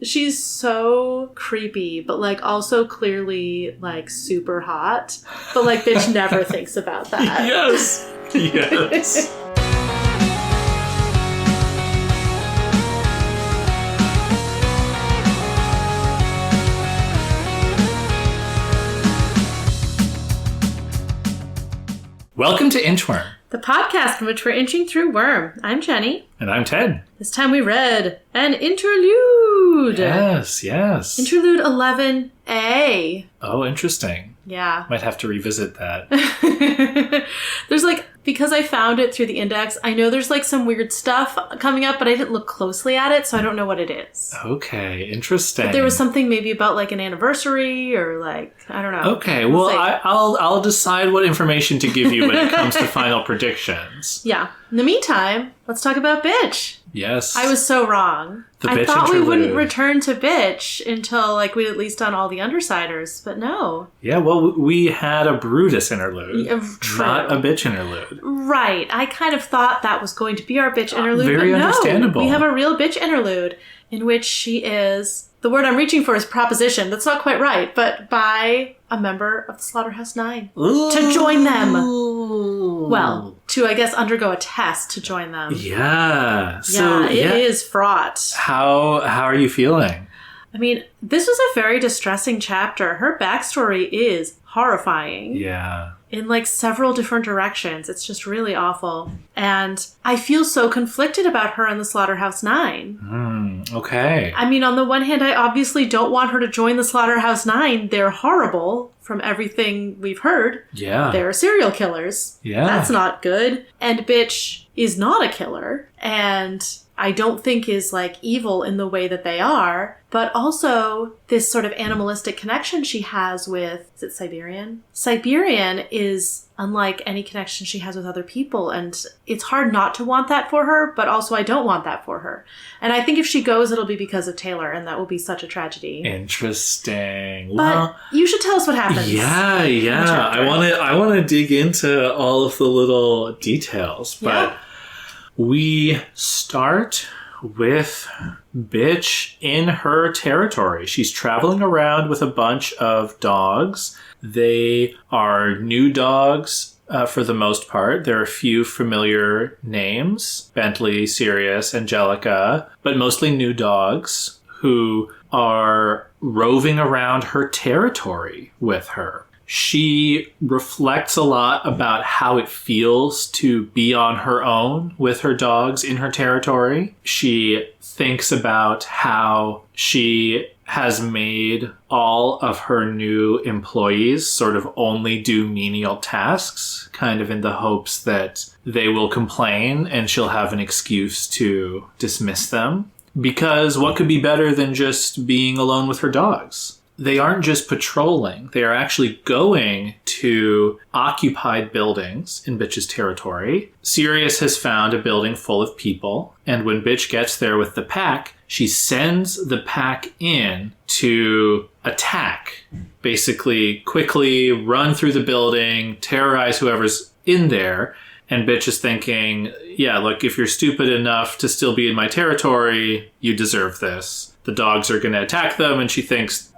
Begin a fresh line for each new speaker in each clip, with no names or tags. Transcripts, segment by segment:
She's so creepy, but, like, also clearly, like, super hot. But, like, bitch never thinks about that.
Yes. Yes. Welcome to Inchworm,
the podcast in which we're inching through Worm. I'm Jenny.
And I'm Ted.
This time we read an interlude.
Yes, yes.
Interlude 11A.
Oh, interesting.
Yeah.
Might have to revisit that.
There's like, because I found it through the index, I know there's like some weird stuff coming up, but I didn't look closely at it, so I don't know what it is.
Okay, interesting.
But there was something maybe about like an anniversary or like, I don't know.
Okay, well, I'll decide what information to give you when it comes to final predictions.
Yeah. In the meantime, let's talk about Bitch.
Yes.
I was so wrong. I thought
interlude.
We wouldn't return to Bitch until like we'd at least done all the Undersiders, but no.
Yeah, well, we had a Brutus interlude,
True.
not a Bitch interlude.
Right. I kind of thought that was going to be our Bitch interlude,
very
but no.
understandable.
We have a real Bitch interlude in which she is... The word I'm reaching for is proposition. That's not quite right, but by a member of the Slaughterhouse Nine.
Ooh.
To join them. Well, to, I guess, undergo a test to join them.
Yeah. So,
it is fraught.
How are you feeling?
I mean, this was a very distressing chapter. Her backstory is horrifying.
Yeah.
In like several different directions. It's just really awful. And I feel so conflicted about her and the Slaughterhouse Nine.
Okay.
I mean, on the one hand, I obviously don't want her to join the Slaughterhouse Nine. They're horrible from everything we've heard.
Yeah.
They're serial killers.
Yeah.
That's not good. And Bitch is not a killer. And I don't think is like evil in the way that they are. But also this sort of animalistic connection she has with, is it Siberian? Siberian is unlike any connection she has with other people. And it's hard not to want that for her, but also I don't want that for her. And I think if she goes, it'll be because of Taylor, and that will be such a tragedy.
Interesting.
But you should tell us what happens.
Yeah. I want to dig into all of the little details, but we start with Bitch in her territory. She's traveling around with a bunch of dogs. They are new dogs for the most part. There are a few familiar names, Bentley, Sirius, Angelica, but mostly new dogs who are roving around her territory with her. She reflects a lot about how it feels to be on her own with her dogs in her territory. She thinks about how she has made all of her new employees sort of only do menial tasks, kind of in the hopes that they will complain and she'll have an excuse to dismiss them. Because what could be better than just being alone with her dogs? They aren't just patrolling. They are actually going to occupied buildings in Bitch's territory. Sirius has found a building full of people, and when Bitch gets there with the pack, she sends the pack in to attack. Basically, quickly run through the building, terrorize whoever's in there, and Bitch is thinking, yeah, look, if you're stupid enough to still be in my territory, you deserve this. The dogs are going to attack them, and she thinks,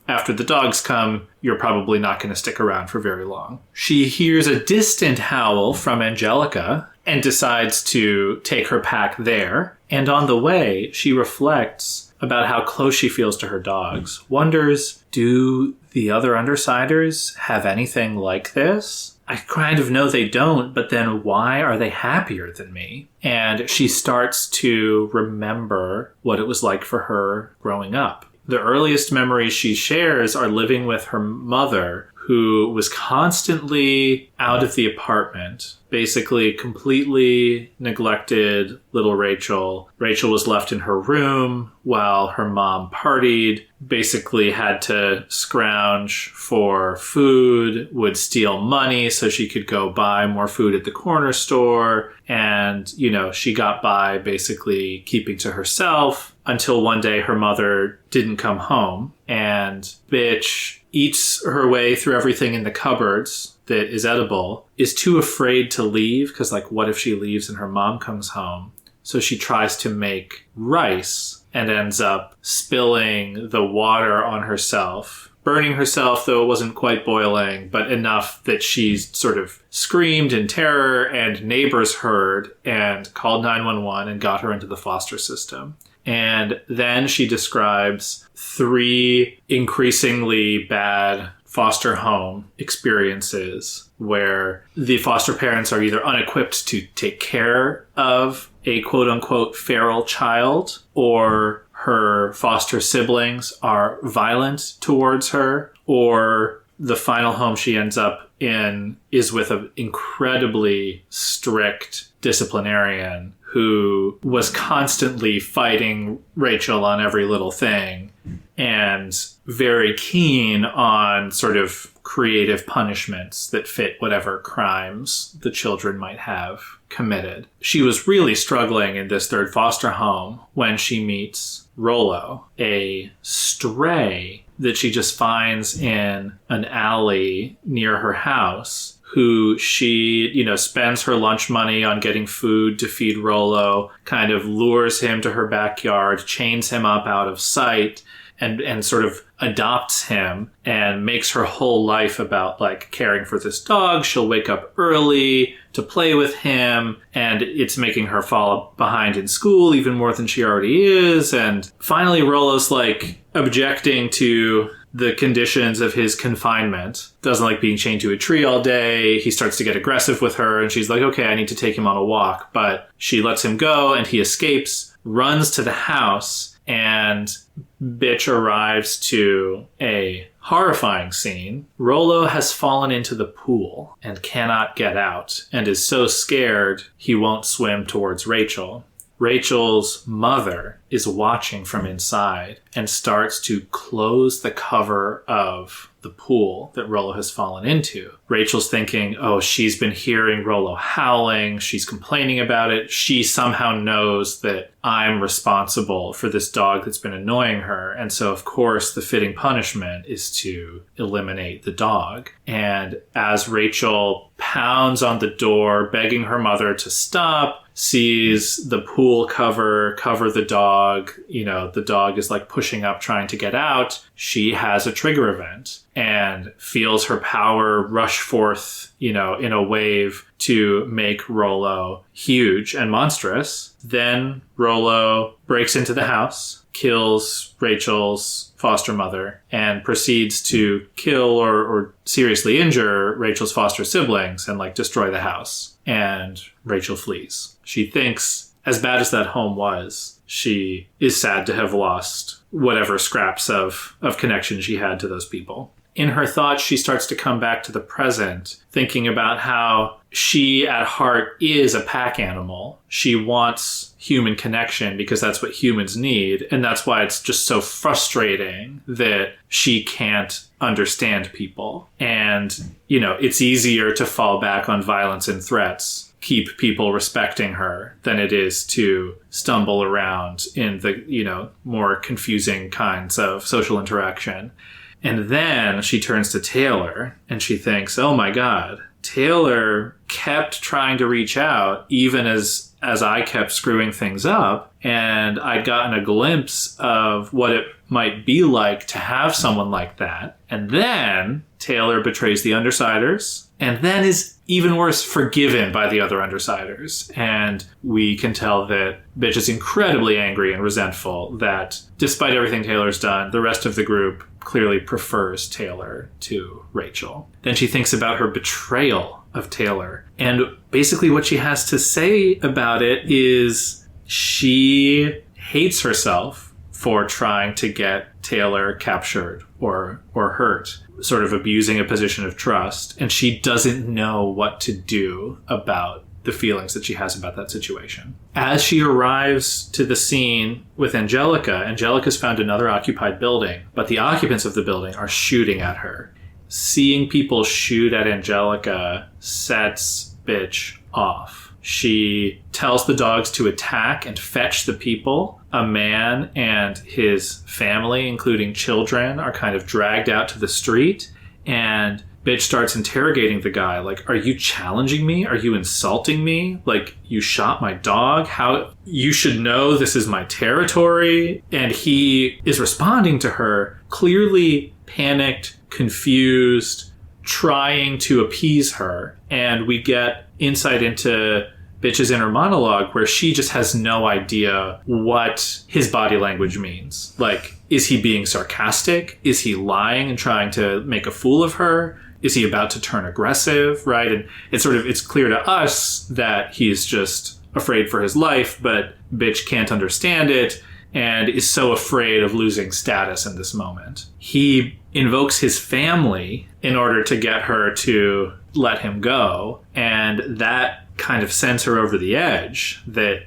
after the dogs come, you're probably not going to stick around for very long. She hears a distant howl from Angelica and decides to take her pack there. And on the way, she reflects about how close she feels to her dogs. Wonders, do the other Undersiders have anything like this? I kind of know they don't, but then why are they happier than me? And she starts to remember what it was like for her growing up. The earliest memories she shares are living with her mother, who was constantly out of the apartment, basically completely neglected little Rachel. Rachel was left in her room while her mom partied, basically had to scrounge for food, would steal money so she could go buy more food at the corner store. And, she got by basically keeping to herself until one day her mother didn't come home, and Bitch eats her way through everything in the cupboards that is edible, is too afraid to leave because, what if she leaves and her mom comes home? So she tries to make rice and ends up spilling the water on herself, burning herself, though it wasn't quite boiling, but enough that she sort of screamed in terror, and neighbors heard and called 911 and got her into the foster system. And then she describes 3 increasingly bad foster home experiences where the foster parents are either unequipped to take care of a quote-unquote feral child, or her foster siblings are violent towards her, or the final home she ends up in is with an incredibly strict disciplinarian who was constantly fighting Rachel on every little thing and very keen on sort of creative punishments that fit whatever crimes the children might have committed. She was really struggling in this third foster home when she meets Rollo, a stray that she just finds in an alley near her house, who she, spends her lunch money on getting food to feed Rollo, kind of lures him to her backyard, chains him up out of sight, and sort of adopts him and makes her whole life about like caring for this dog. She'll wake up early to play with him, and it's making her fall behind in school even more than she already is. And finally, Rollo's like objecting to the conditions of his confinement. Doesn't like being chained to a tree all day. He starts to get aggressive with her, and she's like, okay, I need to take him on a walk. But she lets him go, and he escapes, runs to the house, and bitch arrives to a horrifying scene. Rollo has fallen into the pool and cannot get out, and is so scared he won't swim towards Rachel. Rachel's mother is watching from inside and starts to close the cover of the pool that Rollo has fallen into. Rachel's thinking, oh, she's been hearing Rollo howling. She's complaining about it. She somehow knows that I'm responsible for this dog that's been annoying her. And so, of course, the fitting punishment is to eliminate the dog. And as Rachel pounds on the door, begging her mother to stop, sees the pool cover the dog, the dog is like pushing up, trying to get out. She has a trigger event and feels her power rush forth, in a wave to make Rollo huge and monstrous. Then Rollo breaks into the house, kills Rachel's foster mother, and proceeds to kill or seriously injure Rachel's foster siblings and destroy the house. And Rachel flees. She thinks, as bad as that home was, she is sad to have lost whatever scraps of connection she had to those people. In her thoughts, she starts to come back to the present, thinking about how she, at heart, is a pack animal. She wants human connection because that's what humans need, and that's why it's just so frustrating that she can't understand people. And, it's easier to fall back on violence and threats, keep people respecting her, than it is to stumble around in the, more confusing kinds of social interaction. And then she turns to Taylor and she thinks, oh my God, Taylor kept trying to reach out even as I kept screwing things up. And I'd gotten a glimpse of what it might be like to have someone like that. And then Taylor betrays the Undersiders, and then is even worse, forgiven by the other Undersiders. And we can tell that Bitch is incredibly angry and resentful that despite everything Taylor's done, the rest of the group clearly prefers Taylor to Rachel. Then she thinks about her betrayal of Taylor. And basically what she has to say about it is she hates herself for trying to get Taylor captured or hurt, sort of abusing a position of trust. And she doesn't know what to do about the feelings that she has about that situation. As she arrives to the scene with Angelica's found another occupied building, but the occupants of the building are shooting at her. Seeing people shoot at Angelica sets Bitch off. She tells the dogs to attack and fetch the people. A man and his family, including children, are kind of dragged out to the street. And Bitch starts interrogating the guy, like, are you challenging me? Are you insulting me? Like, you shot my dog? How? You should know this is my territory. And he is responding to her, clearly panicked, confused, trying to appease her. And we get insight into Bitch's inner monologue where she just has no idea what his body language means. Like, is he being sarcastic? Is he lying and trying to make a fool of her? Is he about to turn aggressive, right? And it's clear to us that he's just afraid for his life, but Bitch can't understand it and is so afraid of losing status in this moment. He invokes his family in order to get her to let him go, and that kind of sends her over the edge that,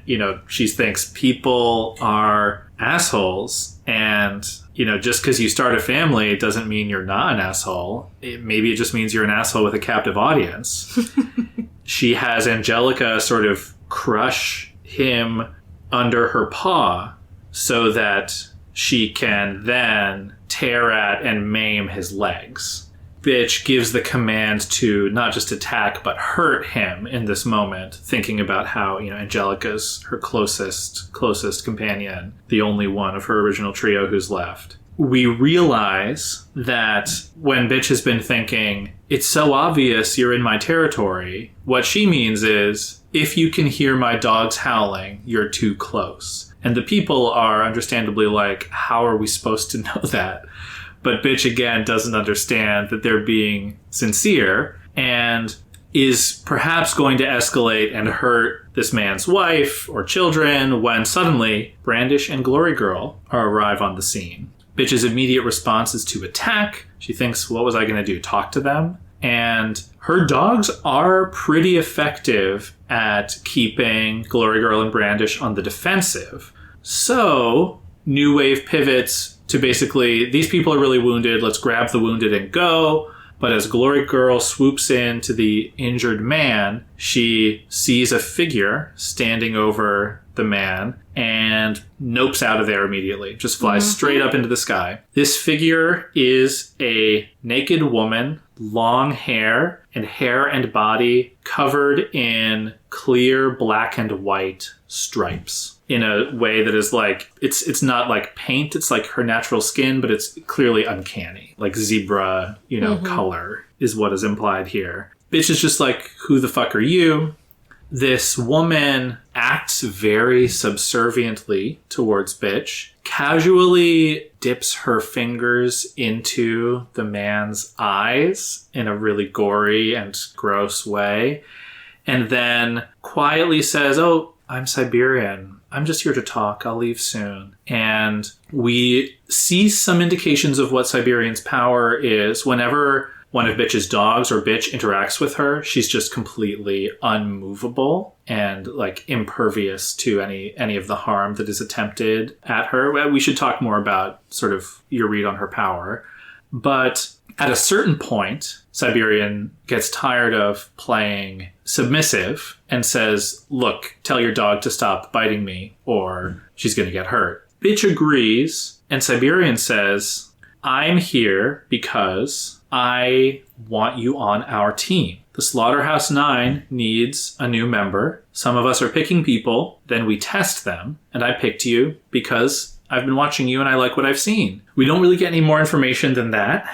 she thinks people are assholes, and, just because you start a family doesn't mean you're not an asshole. Maybe it just means you're an asshole with a captive audience. She has Angelica sort of crush him under her paw so that she can then tear at and maim his legs. Bitch gives the command to not just attack, but hurt him in this moment, thinking about how, Angelica's her closest companion, the only one of her original trio who's left. We realize that when Bitch has been thinking, it's so obvious you're in my territory, what she means is, if you can hear my dogs howling, you're too close. And the people are understandably like, how are we supposed to know that? But Bitch, again, doesn't understand that they're being sincere and is perhaps going to escalate and hurt this man's wife or children when suddenly Brandish and Glory Girl arrive on the scene. Bitch's immediate response is to attack. She thinks, what was I going to do? Talk to them? And her dogs are pretty effective at keeping Glory Girl and Brandish on the defensive. So, New Wave pivots to basically, these people are really wounded, let's grab the wounded and go. But as Glory Girl swoops in to the injured man, she sees a figure standing over the man and nopes out of there immediately. Just flies straight up into the sky. This figure is a naked woman, long hair and body covered in clear black and white stripes in a way that is like, it's not like paint, it's like her natural skin, but it's clearly uncanny. Like zebra, color is what is implied here. Bitch is just like, who the fuck are you? This woman acts very subserviently towards Bitch, casually dips her fingers into the man's eyes in a really gory and gross way, and then quietly says, oh, I'm Siberian. I'm just here to talk. I'll leave soon. And we see some indications of what Siberian's power is. Whenever one of Bitch's dogs or Bitch interacts with her, she's just completely unmovable and like impervious to any of the harm that is attempted at her. We should talk more about sort of your read on her power. But at a certain point, Siberian gets tired of playing submissive and says, look, tell your dog to stop biting me or she's going to get hurt. Bitch agrees, and Siberian says, I'm here because I want you on our team. The Slaughterhouse Nine needs a new member. Some of us are picking people, then we test them, and I picked you because I've been watching you and I like what I've seen. We don't really get any more information than that,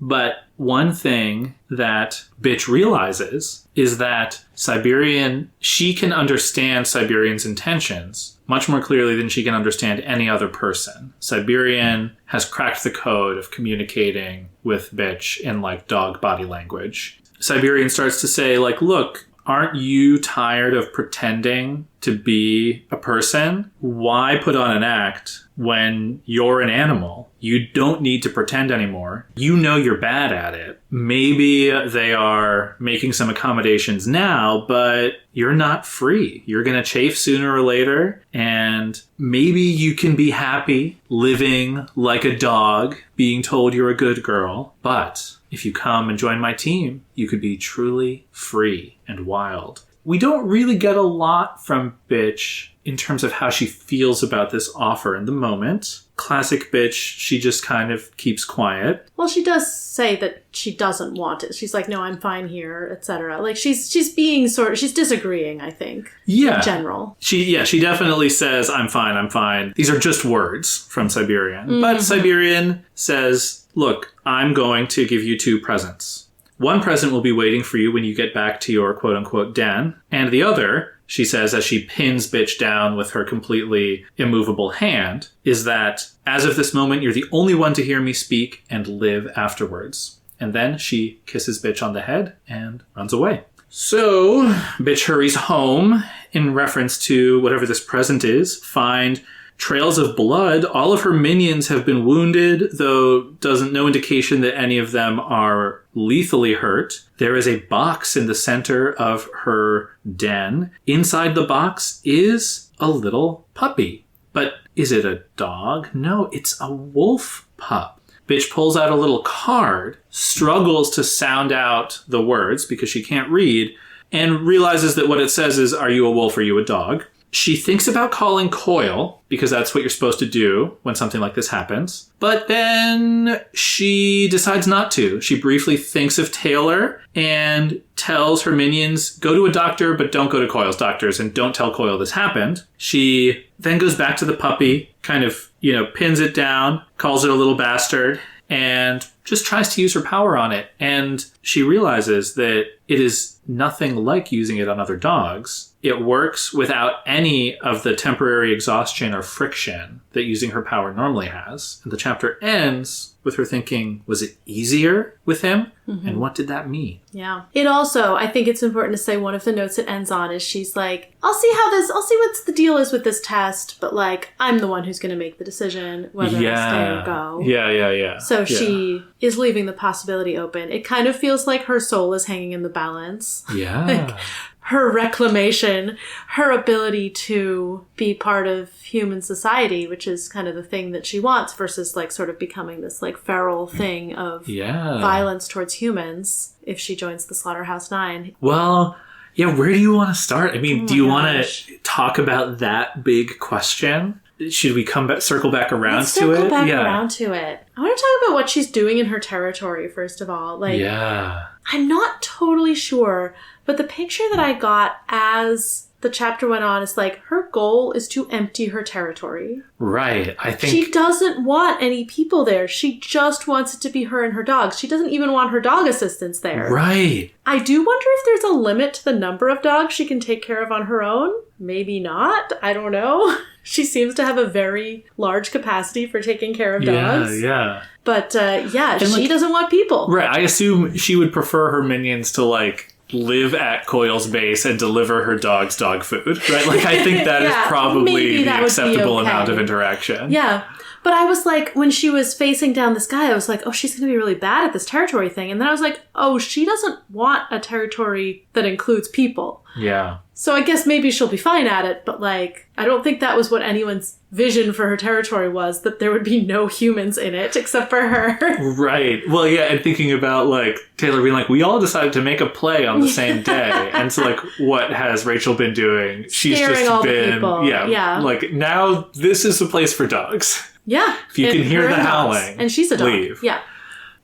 but one thing that Bitch realizes is that Siberian, she can understand Siberian's intentions much more clearly than she can understand any other person. Siberian has cracked the code of communicating with Bitch in like dog body language. Siberian starts to say like, look, aren't you tired of pretending to be a person? Why put on an act when you're an animal? You don't need to pretend anymore. You know you're bad at it. Maybe they are making some accommodations now, but you're not free. You're going to chafe sooner or later, and maybe you can be happy living like a dog, being told you're a good girl, but if you come and join my team, you could be truly free and wild. We don't really get a lot from Bitch in terms of how she feels about this offer in the moment. Classic bitch, she just kind of keeps quiet.
Well, she does say that she doesn't want it. She's like, no, I'm fine here, etc. Like, she's being she's disagreeing, I think.
Yeah.
In general.
She definitely says, I'm fine. These are just words from Siberian. But Siberian says, look, I'm going to give you 2 presents. One present will be waiting for you when you get back to your quote-unquote den. And the other, she says as she pins bitch down with her completely immovable hand, is that as of this moment, you're the only one to hear me speak and live afterwards. And then she kisses bitch on the head and runs away. So, bitch hurries home in reference to whatever this present is, find trails of blood. All of her minions have been wounded, though no indication that any of them are lethally hurt. There is a box in the center of her den. Inside the box is a little puppy. But is it a dog? No, it's a wolf pup. Bitch pulls out a little card, struggles to sound out the words because she can't read, and realizes that what it says is, are you a wolf or are you a dog? She thinks about calling Coil, because that's what you're supposed to do when something like this happens. But then she decides not to. She briefly thinks of Taylor and tells her minions, go to a doctor, but don't go to Coil's doctors, and don't tell Coil this happened. She then goes back to the puppy, kind of, pins it down, calls it a little bastard, and just tries to use her power on it. And she realizes that it is nothing like using it on other dogs. It works without any of the temporary exhaustion or friction that using her power normally has. And the chapter ends with her thinking, was it easier with him? Mm-hmm. And what did that mean?
Yeah. It also, I think it's important to say one of the notes it ends on is she's like, I'll see what the deal is with this test, but like, I'm the one who's going to make the decision whether I stay or go.
Yeah.
So she is leaving the possibility open. It kind of feels like her soul is hanging in the balance.
Yeah.
Like, her reclamation, her ability to be part of human society, which is kind of the thing that she wants, versus like sort of becoming this like feral thing of violence towards humans if she joins the Slaughterhouse Nine.
Well, yeah, where do you want to start? I mean, do you want to talk about that big question? Should we circle back around to it?
Circle back around to it. I want to talk about what she's doing in her territory, first of all. Like, I'm not totally sure, but the picture that I got as the chapter went on is like, her goal is to empty her territory.
Right. I think
she doesn't want any people there. She just wants it to be her and her dogs. She doesn't even want her dog assistants there.
Right.
I do wonder if there's a limit to the number of dogs she can take care of on her own. Maybe not. I don't know. She seems to have a very large capacity for taking care of dogs.
Yeah.
But she doesn't want people.
Right. I assume she would prefer her minions to like live at Coil's base and deliver her dog's dog food, right? Like, I think that is probably the acceptable amount of interaction.
Yeah. But I was like, when she was facing down this guy, I was like, oh, she's going to be really bad at this territory thing. And then I was like, oh, she doesn't want a territory that includes people.
Yeah.
So I guess maybe she'll be fine at it. But like, I don't think that was what anyone's vision for her territory was, that there would be no humans in it except for her. Right.
Well, yeah. And thinking about like Taylor being like, we all decided to make a play on the same day. And so like, what has Rachel been doing? She's
scaring
just
all
been,
the people. Yeah.
Like, now this is the place for dogs.
Yeah.
If you can hear the howling,
and she's a dog.
Leave.
Yeah.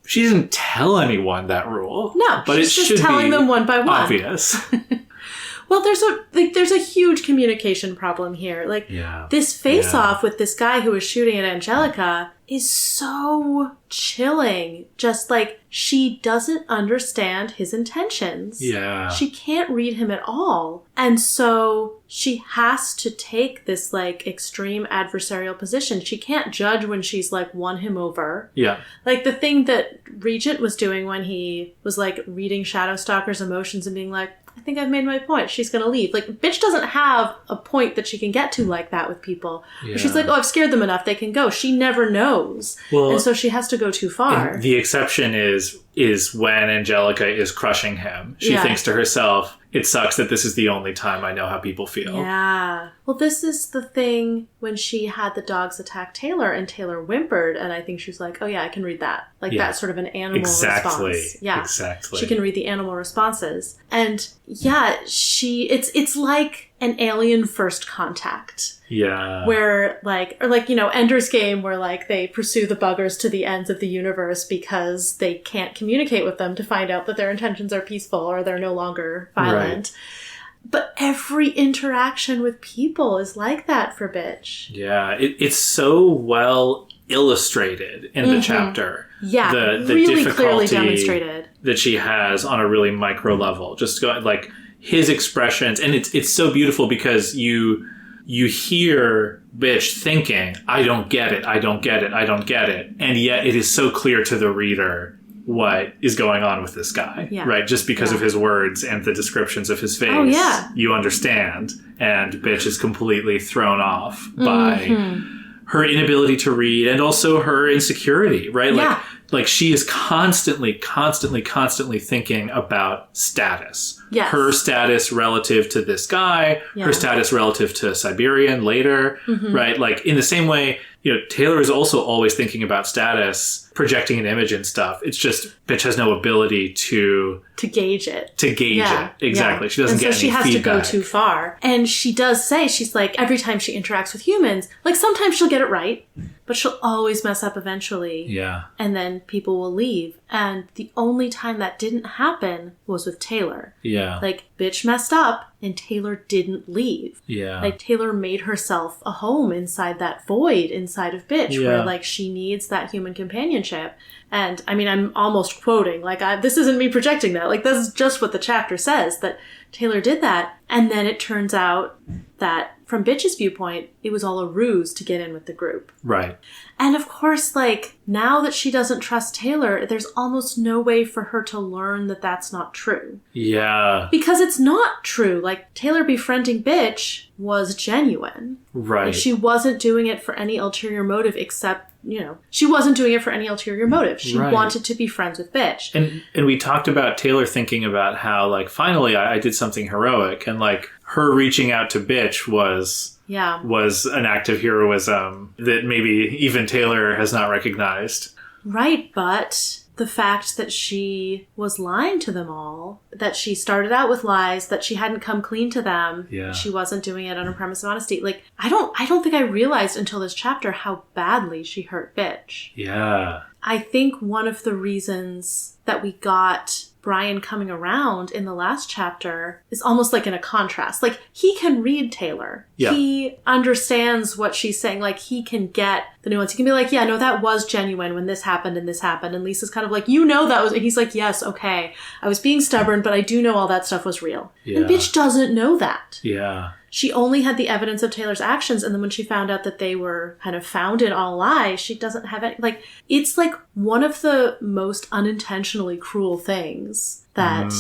She doesn't tell anyone that rule.
No,
but
she's just telling them one by one.
Obvious.
Well, there's a huge communication problem here. Like, this face-off with this guy who was shooting at Angelica is so chilling. Just like, she doesn't understand his intentions.
Yeah.
She can't read him at all. And so she has to take this like extreme adversarial position. She can't judge when she's like won him over.
Yeah.
Like the thing that Regent was doing when he was like reading Shadowstalker's emotions and being like, I think I've made my point. She's going to leave. Like, bitch doesn't have a point that she can get to like that with people. Yeah. She's like, oh, I've scared them enough. They can go. She never knows. Well, and so she has to go too far.
The exception is when Angelica is crushing him. She thinks to herself, it sucks that this is the only time I know how people feel.
Yeah. Well, this is the thing when she had the dogs attack Taylor and Taylor whimpered, and I think she was like, oh yeah, I can read that. Like that's sort of an animal response. Yeah.
Exactly.
She can read the animal responses. And yeah, it's like an alien first contact.
Yeah.
Where Ender's Game, where like they pursue the buggers to the ends of the universe because they can't communicate with them to find out that their intentions are peaceful or they're no longer violent. Right. But every interaction with people is like that for Bitch.
Yeah, it's so well illustrated in the chapter.
Yeah,
the
really
difficulty
clearly demonstrated
that she has on a really micro level. Just going like his expressions, and it's so beautiful because you hear Bitch thinking, I don't get it, I don't get it, I don't get it. And yet it is so clear to the reader what is going on with this guy, right? Just because of his words and the descriptions of his face, you understand. And Bitch is completely thrown off by her inability to read and also her insecurity, right? Like she is constantly thinking about status. Yes. Her status relative to this guy, her status relative to Siberian later, right? Like in the same way, Taylor is also always thinking about status, projecting an image and stuff. It's just Bitch has no ability to
gauge it.
Exactly. She doesn't get any feedback. So she has to go
too far. And she does say, she's like, every time she interacts with humans, like sometimes she'll get it right, but she'll always mess up eventually.
Yeah.
And then people will leave. And the only time that didn't happen was with Taylor.
Yeah.
Like, Bitch messed up and Taylor didn't leave.
Yeah.
Like, Taylor made herself a home inside that void inside of Bitch where, like, she needs that human companionship. And, I mean, I'm almost quoting. Like, this isn't me projecting that. Like, this is just what the chapter says, that Taylor did that. And then it turns out that, from Bitch's viewpoint, it was all a ruse to get in with the group.
Right.
And of course, like, now that she doesn't trust Taylor, there's almost no way for her to learn that that's not true.
Yeah.
Because it's not true. Like, Taylor befriending Bitch was genuine.
Right.
Like, she wasn't doing it for any ulterior motive except, she wasn't doing it for any ulterior motive. She wanted to be friends with Bitch.
And we talked about Taylor thinking about how, like, finally I did something heroic. And, like, her reaching out to Bitch was an act of heroism that maybe even Taylor has not recognized.
Right, but the fact that she was lying to them all, that she started out with lies, that she hadn't come clean to them, she wasn't doing it on a premise of honesty. Like, I don't think I realized until this chapter how badly she hurt Bitch.
Yeah.
I think one of the reasons that we got Brian coming around in the last chapter is almost like in a contrast. Like, he can read Taylor. Yeah. He understands what she's saying. Like, he can get the nuance. He can be like, yeah, no, that was genuine when this happened and this happened. And Lisa's kind of like, that was... And he's like, yes, okay. I was being stubborn, but I do know all that stuff was real. Yeah. And Bitch doesn't know that.
Yeah.
She only had the evidence of Taylor's actions, and then when she found out that they were kind of founded on a lie, she doesn't have any... Like, it's like one of the most unintentionally cruel things that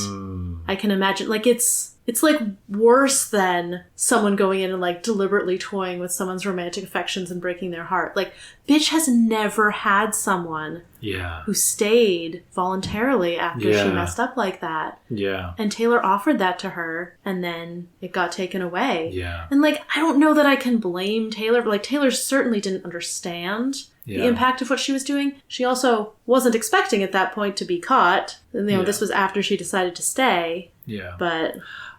I can imagine. Like, it's like worse than someone going in and like deliberately toying with someone's romantic affections and breaking their heart. Like, Bitch has never had someone who stayed voluntarily after she messed up like that.
Yeah.
And Taylor offered that to her, and then it got taken away.
Yeah.
And like, I don't know that I can blame Taylor. Like, Taylor certainly didn't understand the impact of what she was doing. She also wasn't expecting at that point to be caught. And, this was after she decided to stay.
Yeah.
But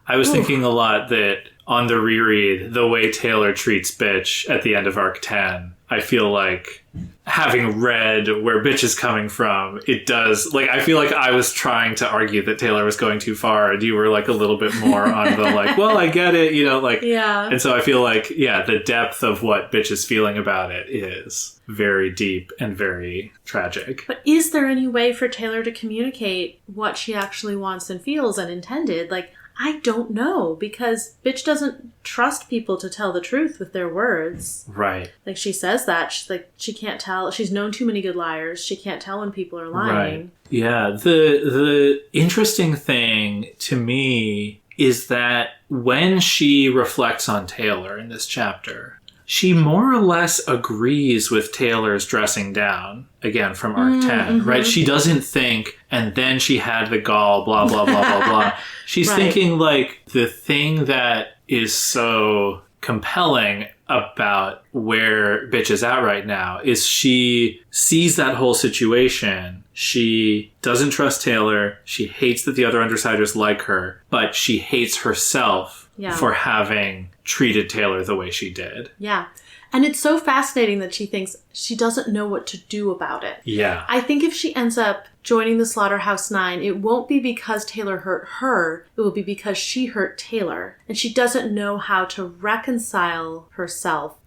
I was thinking a lot that on the reread, the way Taylor treats Bitch at the end of Arc 10, I feel like, having read where Bitch is coming from, it does... Like, I feel like I was trying to argue that Taylor was going too far, and you were, like, a little bit more on the, like, well, I get it, like...
Yeah.
And so I feel like, the depth of what Bitch is feeling about it is very deep and very tragic.
But is there any way for Taylor to communicate what she actually wants and feels and intended? Like, I don't know, because Bitch doesn't trust people to tell the truth with their words.
Right.
Like, she says that. She's like, she can't tell. She's known too many good liars. She can't tell when people are lying.
Right. Yeah. The interesting thing to me is that when she reflects on Taylor in this chapter, she more or less agrees with Taylor's dressing down, again, from Arc 10, right? She doesn't think, and then she had the gall, blah, blah, blah, blah, blah. She's thinking, like, the thing that is so compelling about where Bitch is at right now is she sees that whole situation. She doesn't trust Taylor. She hates that the other Undersiders like her, but she hates herself for having treated Taylor the way she did.
Yeah. And it's so fascinating that she thinks she doesn't know what to do about it.
Yeah.
I think if she ends up joining the Slaughterhouse Nine, it won't be because Taylor hurt her. It will be because she hurt Taylor. And she doesn't know how to reconcile herself.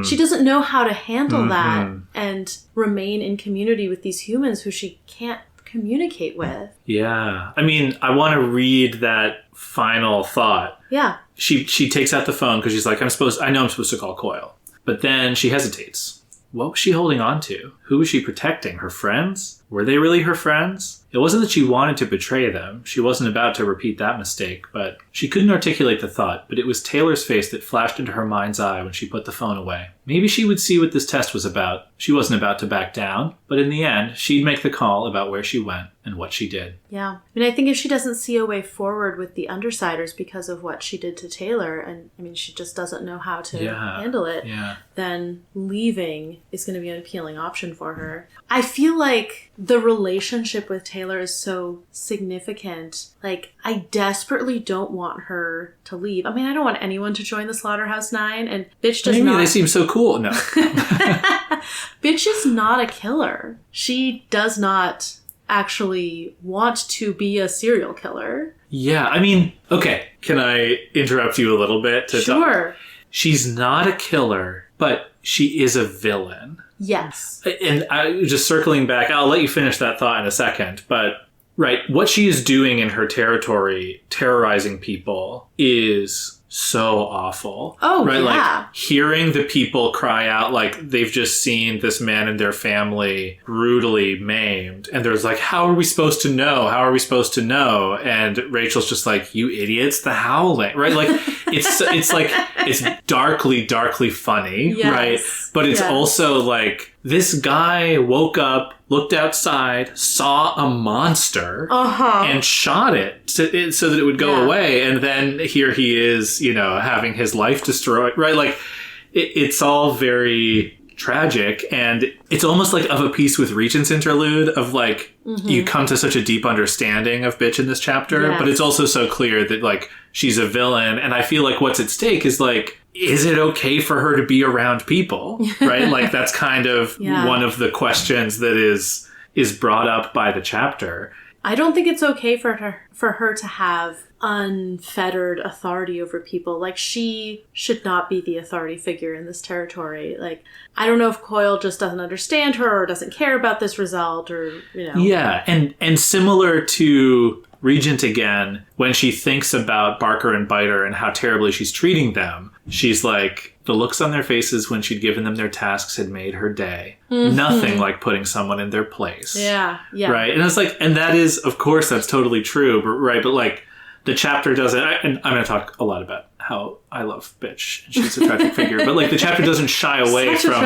She doesn't know how to handle that and remain in community with these humans who she can't communicate with.
Yeah. I mean, I want to read that final thought.
Yeah.
She takes out the phone because she's like, I know I'm supposed to call Coyle. But then she hesitates. What was she holding on to? Who was she protecting? Her friends? Were they really her friends? It wasn't that she wanted to betray them. She wasn't about to repeat that mistake, but she couldn't articulate the thought, but it was Taylor's face that flashed into her mind's eye when she put the phone away. Maybe she would see what this test was about. She wasn't about to back down, but in the end, she'd make the call about where she went and what she did.
Yeah. I mean, I think if she doesn't see a way forward with the Undersiders because of what she did to Taylor, and I mean, she just doesn't know how to handle it, then leaving is going to be an appealing option for her. I feel like the relationship with Taylor is so significant. Like, I desperately don't want her to leave. I mean, I don't want anyone to join the Slaughterhouse Nine, and Bitch does not...
They seem so cool. No.
Bitch is not a killer. She does not actually want to be a serial killer.
Yeah, I mean, okay, can I interrupt you a little bit?
Sure.
She's not a killer, but she is a villain.
Yes.
And just circling back, I'll let you finish that thought in a second, but right, what she is doing in her territory, terrorizing people, is so awful.
Oh,
right?
yeah.
Like, hearing the people cry out like they've just seen this man and their family brutally maimed, and there's like, how are we supposed to know? How are we supposed to know? And Rachel's just like, you idiots, the howling, right? Like, it's like, it's darkly funny, right? But it's also like, this guy woke up, looked outside, saw a monster, and shot it so that it would go away. And then here he is, having his life destroyed, right? Like, it's all very tragic. And it's almost like of a piece with Regent's interlude of like, you come to such a deep understanding of Bitch in this chapter. But it's also so clear that like, she's a villain. And I feel like what's at stake is like, is it okay for her to be around people? Right? Like, that's kind of one of the questions that is brought up by the chapter.
I don't think it's okay for her to have unfettered authority over people. Like, she should not be the authority figure in this territory. Like, I don't know if Coyle just doesn't understand her or doesn't care about this result, or,
Yeah, and similar to Regent again, when she thinks about Barker and Biter and how terribly she's treating them, she's like, the looks on their faces when she'd given them their tasks had made her day. Nothing like putting someone in their place.
Yeah.
Right? And it's like, and that is, of course, that's totally true, but like, the chapter doesn't, and I'm going to talk a lot about how I love Bitch, and she's a tragic figure, but like, the chapter doesn't shy away from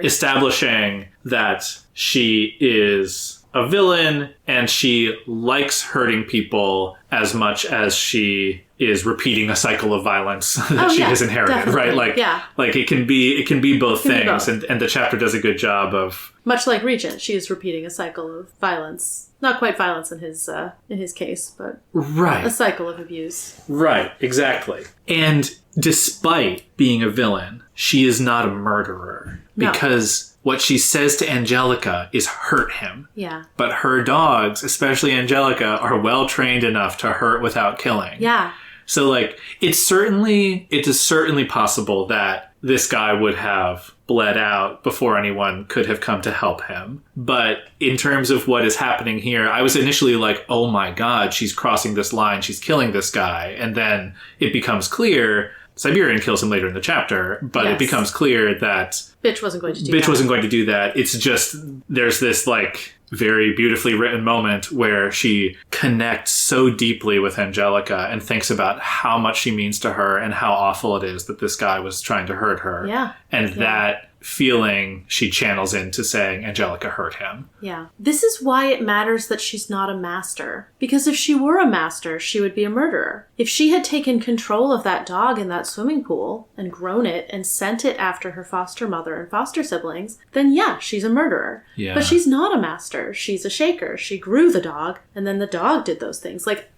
establishing that she is a villain and she likes hurting people as much as she is repeating a cycle of violence that she has inherited,
definitely.
right? Like it can be both things. And the chapter does a good job of,
much like Regent, she is repeating a cycle of violence. Not quite violence in his case, but a cycle of abuse. Right,
exactly. And despite being a villain, she is not a murderer.
No.
Because what she says to Angelica is hurt him.
Yeah.
But her dogs, especially Angelica, are well trained enough to hurt without killing.
Yeah.
So like, it is certainly possible that this guy would have bled out before anyone could have come to help him. But in terms of what is happening here, I was initially like, oh my God, she's crossing this line. She's killing this guy. And then it becomes clear, Siberian kills him later in the chapter, but it becomes clear that
Bitch wasn't going to do that.
It's just, there's this like very beautifully written moment where she connects so deeply with Angelica and thinks about how much she means to her and how awful it is that this guy was trying to hurt her.
Yeah.
And that feeling she channels into saying Angelica hurt him.
Yeah. This is why it matters that she's not a master. Because if she were a master, she would be a murderer. If she had taken control of that dog in that swimming pool and grown it and sent it after her foster mother and foster siblings, then yeah, she's a murderer.
Yeah.
But she's not a master. She's a shaker. She grew the dog, and then the dog did those things. Like,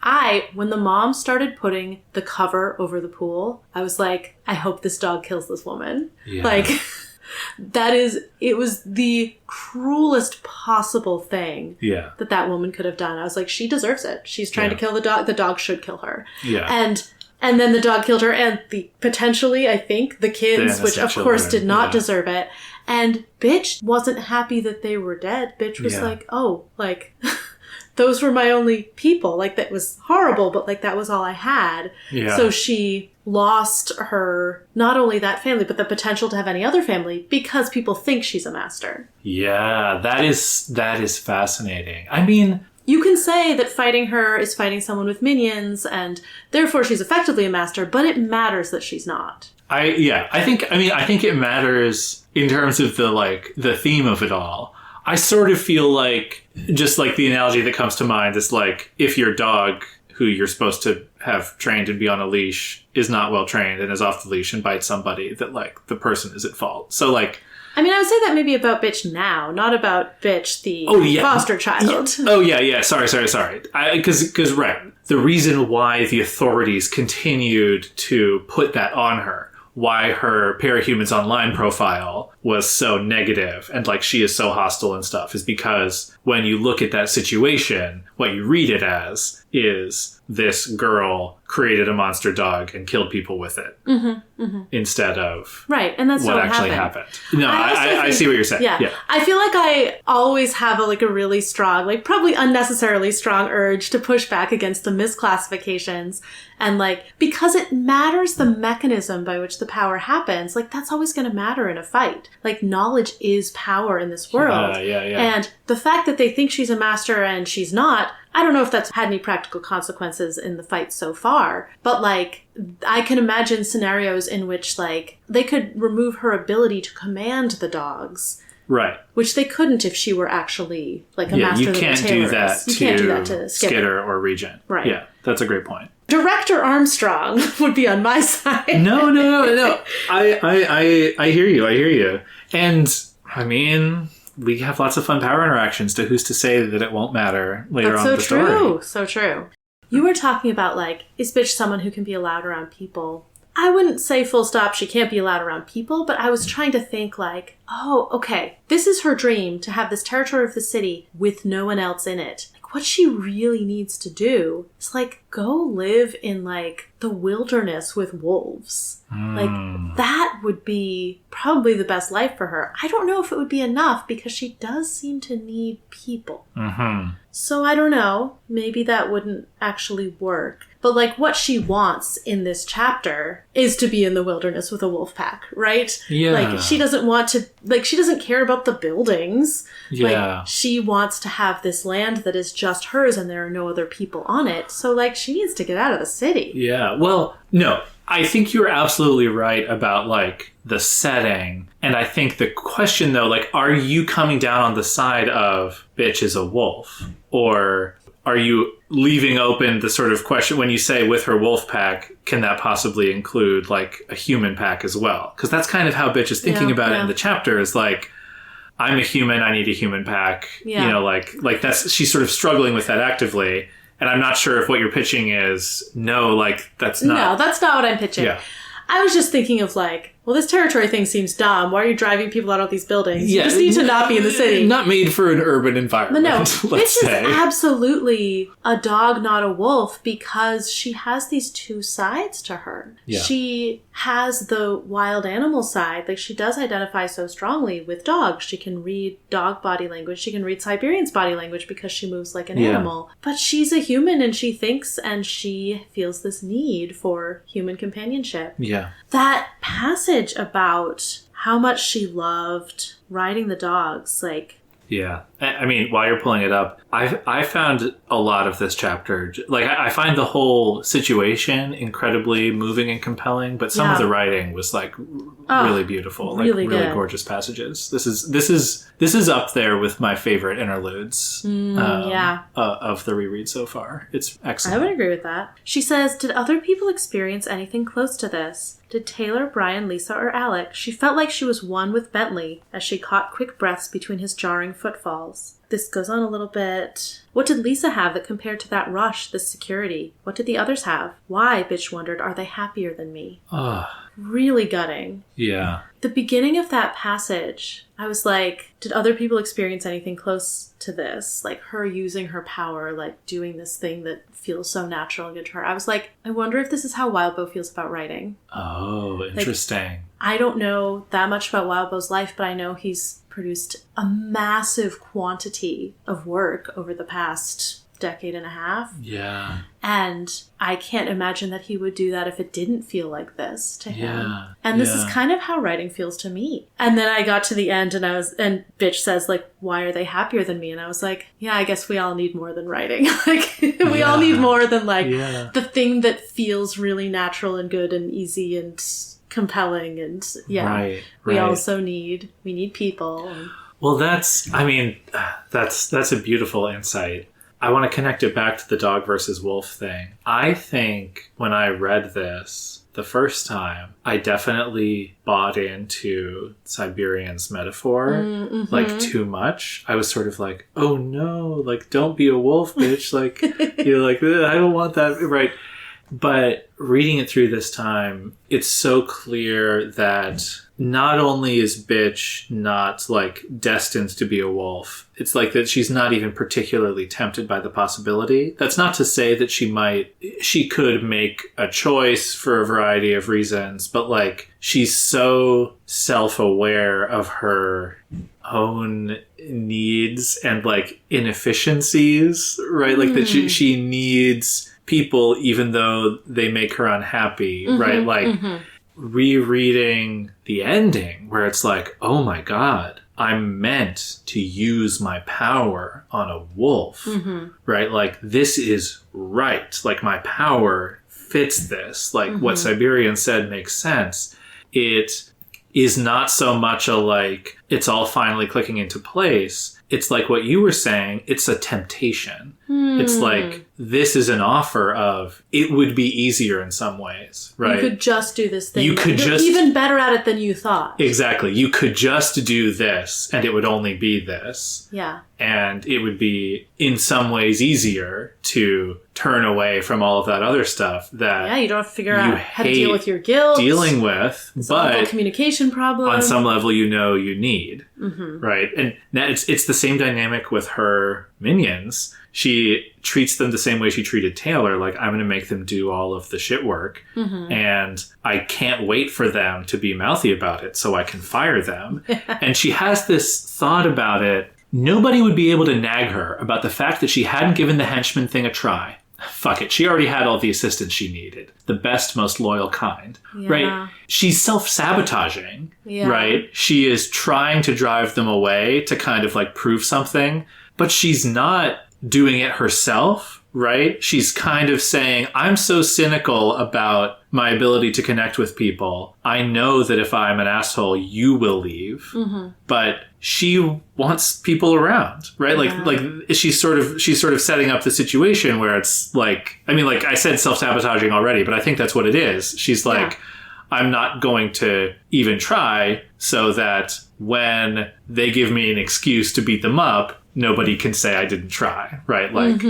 when the mom started putting the cover over the pool, I was like, I hope this dog kills this woman.
Yeah.
Like... it was the cruelest possible thing that woman could have done. I was like, she deserves it. She's trying to kill the dog. The dog should kill her.
Yeah.
And then the dog killed her, and potentially, I think, the kids, which of course did not deserve it. And bitch wasn't happy that they were dead. Bitch was like, oh, like... those were my only people. Like, that was horrible, but like that was all I had.
Yeah.
So she lost her, not only that family, but the potential to have any other family because people think she's a master.
Yeah, that is fascinating. I mean...
You can say that fighting her is fighting someone with minions, and therefore she's effectively a master, but it matters that she's not.
I think it matters in terms of the theme of it all. I sort of feel like, just like the analogy that comes to mind is like, if your dog, who you're supposed to have trained and be on a leash, is not well trained and is off the leash and bites somebody, that like the person is at fault. So like...
I mean, I would say that maybe about Bitch now, not about Bitch, the foster child.
Yeah. Oh, yeah. Sorry. Because, right, the reason why the authorities continued to put that on her, why her Parahumans Online profile was so negative and like she is so hostile and stuff, is because when you look at that situation, what you read it as is this girl created a monster dog and killed people with it instead of
and that's
what actually happened. No, I see what you're saying.
Yeah. I feel like I always have a really strong, like probably unnecessarily strong urge to push back against the misclassifications. And like, because it matters the mechanism by which the power happens, like that's always going to matter in a fight. Like, knowledge is power in this world.
Yeah.
And the fact that they think she's a master and she's not, I don't know if that's had any practical consequences in the fight so far, but like, I can imagine scenarios in which like they could remove her ability to command the dogs.
Right.
Which they couldn't if she were actually like a master
you
that
can't do that.
You can't do that to
Skitter or Regent.
Right.
Yeah, that's a great point.
Director Armstrong would be on my side.
No. I hear you. And I mean, we have lots of fun power interactions. To who's to say that it won't matter later on in the story?
So true. You were talking about like, is Bitch someone who can be allowed around people? I wouldn't say full stop she can't be allowed around people, but I was trying to think like, oh, okay, this is her dream, to have this territory of the city with no one else in it. Like, what she really needs to do is like go live in like the wilderness with wolves. Like, that would be probably the best life for her. I don't know if it would be enough because she does seem to need people. So I don't know. Maybe that wouldn't actually work. But like, what she wants in this chapter is to be in the wilderness with a wolf pack, right?
Yeah.
Like, she doesn't want to, like, she doesn't care about the buildings.
Yeah.
Like, she wants to have this land that is just hers and there are no other people on it. So like, she needs to get out of the city.
Yeah. Well, no, I think you're absolutely right about like the setting. And I think the question though, like, are you coming down on the side of Bitch is a wolf? Or are you leaving open the sort of question when you say with her wolf pack, can that possibly include like a human pack as well? Because that's kind of how Bitch is thinking about it in the chapter, is like, I'm a human, I need a human pack.
Yeah.
You know, like that's, she's sort of struggling with that actively. And I'm not sure if what you're pitching is, no, like, that's not...
No, that's not what I'm pitching.
Yeah.
I was just thinking of like, well, this territory thing seems dumb. Why are you driving people out of these buildings? You just need to not be in the city.
Not made for an urban environment,
But no,
let's say.
Bitch is absolutely a dog, not a wolf, because she has these two sides to her.
Yeah.
She has the wild animal side. Like, she does identify so strongly with dogs. She can read dog body language. She can read Siberian's body language because she moves like an animal. But she's a human, and she thinks and she feels this need for human companionship.
Yeah.
That passage about how much she loved riding the dogs, like...
Yeah. I mean, while you're pulling it up, I found a lot of this chapter, like, I find the whole situation incredibly moving and compelling, but some of the writing was, like, really beautiful.
Really
like, really
good.
gorgeous passages. This is up there with my favorite interludes of the reread so far. It's excellent.
I would agree with that. She says, did other people experience anything close to this? Did Taylor, Brian, Lisa, or Alec? She felt like she was one with Bentley as she caught quick breaths between his jarring footfalls. This goes on a little bit. What did Lisa have that compared to that rush, this security? What did the others have? Why, bitch wondered, are they happier than me? Really gutting.
Yeah.
The beginning of that passage, I was like, did other people experience anything close to this? Like her using her power, like doing this thing that feels so natural and good to her. I was like, I wonder if this is how Wildbow feels about writing.
Oh, interesting.
Like, I don't know that much about Wildbow's life, but I know he's produced a massive quantity of work over the past decade and a half.
Yeah.
And I can't imagine that he would do that if it didn't feel like this to him.
Yeah.
And this is kind of how writing feels to me. And then I got to the end and Bitch says, like, why are they happier than me? And I was like, yeah, I guess we all need more than writing. Like, we all need more than, like, the thing that feels really natural and good and easy and compelling. And we also need people.
Well, that's a beautiful insight. I want to connect it back to the dog versus wolf thing. I think when I read this the first time, I definitely bought into Siberian's metaphor, like, too much. I was sort of like, oh no, like, don't be a wolf, bitch. Like, you're like, I don't want that. Right. But reading it through this time, it's so clear that not only is Bitch not, like, destined to be a wolf, it's like that she's not even particularly tempted by the possibility. That's not to say that she could make a choice for a variety of reasons, but, like, she's so self-aware of her own needs and, like, inefficiencies, right? Like, that she needs people even though they make her unhappy, right? Like, rereading the ending where it's like, oh my God, I'm meant to use my power on a wolf, right? Like, this is right. Like, my power fits this. Like, what Siberian said makes sense. It is not so much a, like, it's all finally clicking into place. It's like what you were saying, it's a temptation. It's like, this is an offer of, it would be easier in some ways, right?
You could just do this thing.
You're
even better at it than you thought.
Exactly. You could just do this, and it would only be this.
Yeah.
And it would be, in some ways, easier to turn away from all of that other stuff that
you don't have to figure out how to deal with your guilt.
Dealing with, but
communication problem.
On some level, you need. Right? And it's the same dynamic with her minions. She treats them the same way she treated Taylor. Like, I'm going to make them do all of the shit work. And I can't wait for them to be mouthy about it so I can fire them. And she has this thought about it. Nobody would be able to nag her about the fact that she hadn't given the henchman thing a try. Fuck it. She already had all the assistance she needed. The best, most loyal kind. Right? She's self-sabotaging. Right? She is trying to drive them away to kind of, like, prove something. But she's not doing it herself, right? She's kind of saying, I'm so cynical about my ability to connect with people. I know that if I'm an asshole, you will leave. But she wants people around, right? Like she's sort of setting up the situation where it's like, I mean, like I said, self-sabotaging already, but I think that's what it is. She's like, I'm not going to even try so that when they give me an excuse to beat them up, nobody can say I didn't try, right? Like,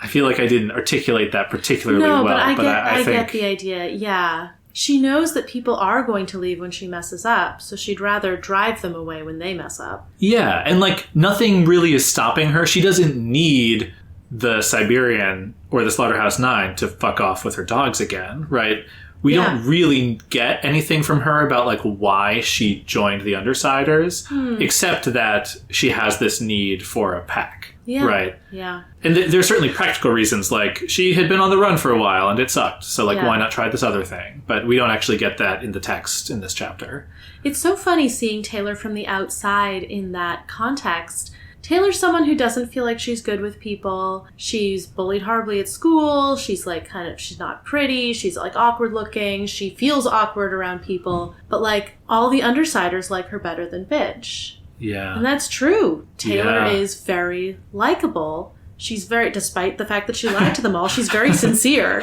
I feel like I didn't articulate that particularly well. But I think,
get the idea, yeah. She knows that people are going to leave when she messes up, so she'd rather drive them away when they mess up. Yeah,
and, like, nothing really is stopping her. She doesn't need the Siberian or the Slaughterhouse Nine to fuck off with her dogs again, right? We don't really get anything from her about, like, why she joined the Undersiders, except that she has this need for a pack, right?
Yeah.
And there's certainly practical reasons, like, she had been on the run for a while and it sucked, so, like, why not try this other thing? But we don't actually get that in the text in this chapter.
It's so funny seeing Taylor from the outside in that context, Taylor's someone who doesn't feel like she's good with people. She's bullied horribly at school. She's like she's not pretty. She's like awkward looking. She feels awkward around people. But like all the undersiders like her better than Bitch.
Yeah.
And that's true. Taylor is very likable. She's despite the fact that she lied to them all, she's very sincere.